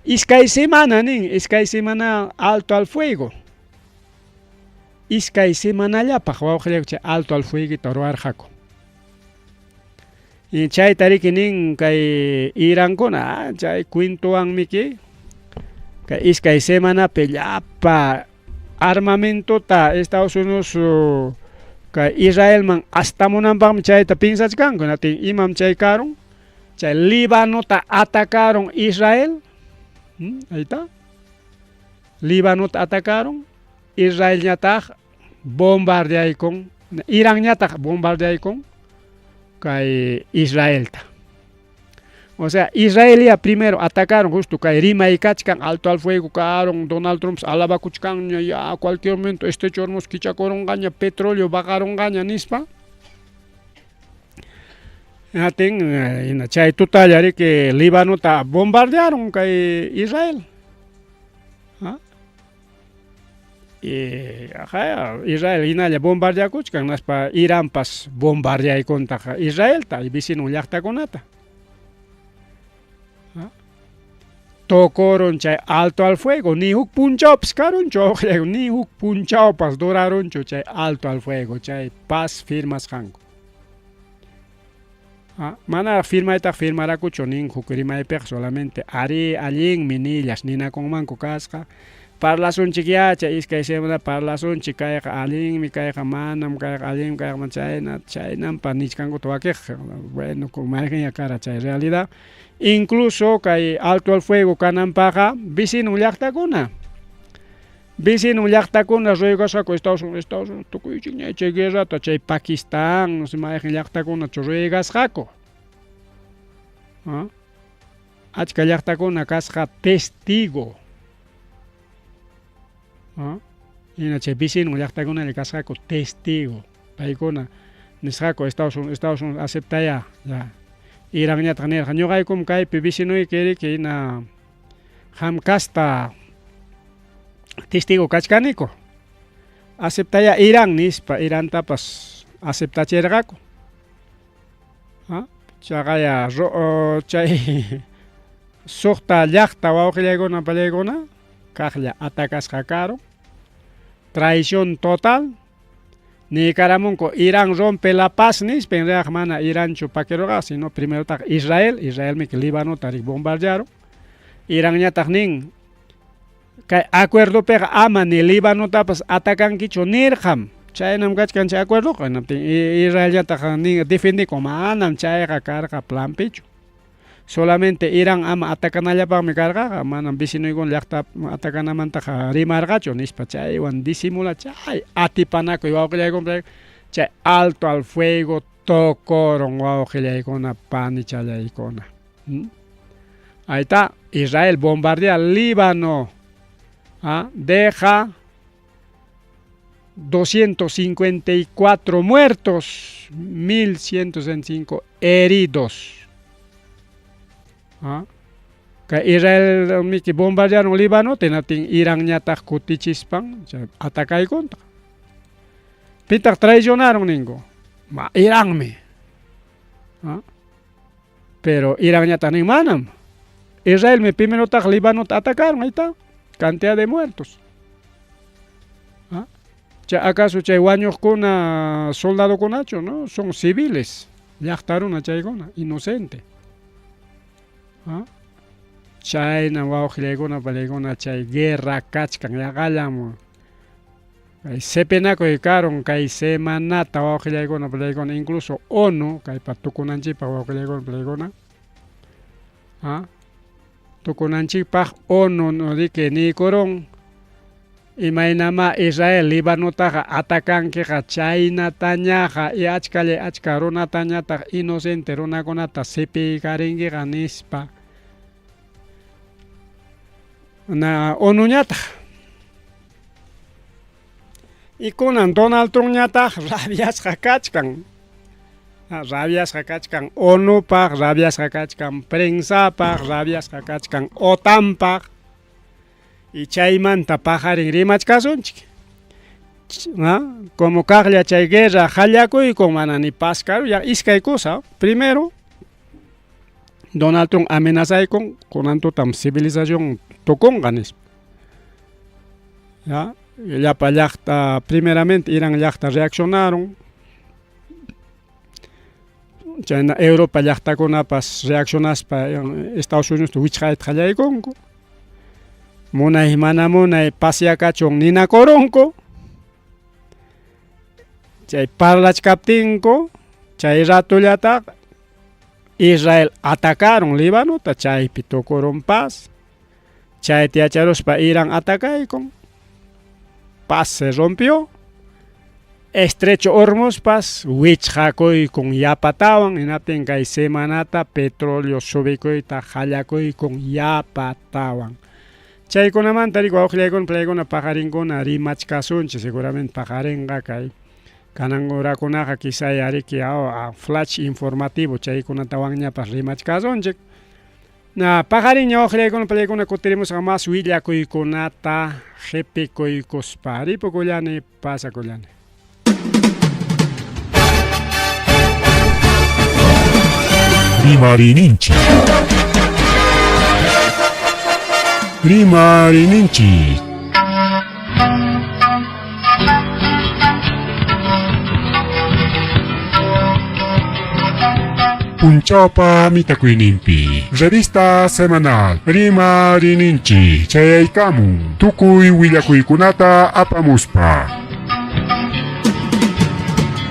Iskay semana alto al fuego. Iskay semanallapaq wawqillayku chay alto al fueguita ruwarqaku. Y chay tariki nin kay Irankuna chay cuentowanmiki kay iskay semanapi llapa armamentota Estados Unidos kay Israelman astamunanpaqmi chayta pinsachkanku natin imam chay karon chay Libanota atacaron Israel. Ahí está. Libanota atacaron, Israel ñataq bombardeaykun, Irán ñataq bombardeaykun kay Israelta. O sea, Israelia primero atacaron justo kay rimaykachkan alto al fuego karon Donald Trump alabakuchkan ya cualquier momento este chormos kichakurungaña petróleo baqarungaña nispa. Natin chay tutallari que Libanota bombardearon kay Israel. Israel hinalla bombardeakuchkan naspa Iranpas bombardeaykuntaqa Israelta y vecino llaqtakunata. Tocoron chay alto al fuego, ni huk punchawpas karunchu, ni huk punchawpas durarunchu chay alto al fuego, chay paz firmasqanku. Mana firmarakuchu nin huk rimaypiqa solamente ari allin minillas ninakunmanku kasqa. Parlasunchik chay iskay semana parlasunchik kayqa allinmi kayqa manam kayqa allinmi kayqa chaynampa nichkankuta wakiq. Bueno, mayqin kara chay realidad. Incluso kay alto al fuego kananpaqa vecino llaqtakuna ruegasqaku Estados Unidos tukuychik ña chay guerrata chay Pakistan no sé mayqin llaqtakunachu ruegasqaku. Achka llaqtakuna kasqa testigo. Hina chay vecino llaqtakunalla kasqaku testigo. Paykuna nisqaku Estados Unidos aceptaya ya. Irán ñataq nirqa ñuqaykum kaypi vecinuyki riki hina hamkasta testigo kachkaniku. Aceptaya Irán nispa Irantapas aceptachirqaku. Chaqaya chay suqta llaqta wawqillaykuna pallaykuna kaqlla atacasqa karon. Traición total. Nicaramunco Irán rompe la paz nispa en realidad mana Iránchu paquiruqa sino primero taq Israel mi Líbano tarik bombardearon. Irán ñataq nin kay acuerdo pega ama ni Líbano tapas atacankichu nirqam. Chaynam kachkan chay acuerdo qanaptin Israel ñataq nin defendi como manam chayqa karqa planpichu. Solamente Irán ama atacanallapaqmi karqaqa manam vecinoykuna llaqta atacanamantaq rimarqachu nispa chaywan disimula chay atipanakuy wawqillaykuna chay alto al fuego tocoron wawqillaykuna panichallaykuna. Ahí está, Israel bombardea Líbano, deja 254 muertos, 1105 heridos. Ka Israel miki bombardearon Líbano tenatin Irán ñataq kutichispan atacaykunta. Pitaq traicionaron ningo. Iránmi. Pero Irán ñataq nin manam. Israel mi primero taq Líbano atacaron, ahí está. Cantidad de muertos. ¿Acaso chay wañuqkuna soldadokunachu, no? Son civiles. Llaqtaruna chaykuna, inocente. Chayna wawqillaykuna pallaykuna chay guerra kachkan yaqallamun. Kay sepenakuy karon kay semanata wawqillaykuna pallaykuna incluso ONU kaypa tukunanchikpaq wawqillaykuna pallaykuna. Tukunanchikpaq ONU no dike nikuron imaynama Israel Libanotaqa atakankiqa chaynatañaqa y achka runatañataq inocente runakunata sipiykarinkiqa nispa na ONU ñataq y kunan Donald Trump ñataq rabiasqa kachkan. rabias kachkan ONUpaq, rabias kachkan prensapaq, rabias kachkan OTANpaq y chaymanta pajarin rimachkasunchik. Como kaqlla chay guerra hallakuyku mana ni paskaru ya iskay cosa. Primero, Donald Trump amenazaykun kunantutam civilización tukunganis. Ya, llapa llaqta, primeramente Irán llaqta reaccionaron. Chayna Europa llaqtakunapas reaccionaspa Estados Unidos wichqayta qallaykunku. Munay mana munay pasyakachun ninakurunku. Chay parlachkaptinku, chay ratullataq Israel atacaron Líbanota, chaypi tukurun paz. Chayta yacharuspa Irán atacaykun. Paz se rompió. Estrecho Hormuzpas wichqakuykun yapatawan hinaptin kay semanata petróleo subikuyta hallakuykun yapatawan. Chaykunamanta riku awqllaykuna paykuna pajarinkuna rimachkasunchik seguramente pajarinqa kay kanan urakunaqa quizá yariki flash informativo chaykunatawanñapas rimachkasunchik. Pajarin awqllaykuna paykuna kutirimusqa mas willakuykunata qhipikuykuspa ripukullani pasakullani. Rimarininchi. Rimarininchi. Punchawpa mitakuynimpi. Revista semanal. Rimarininchi. Chayaykamun. Tukuy willakuykunata apamuspa.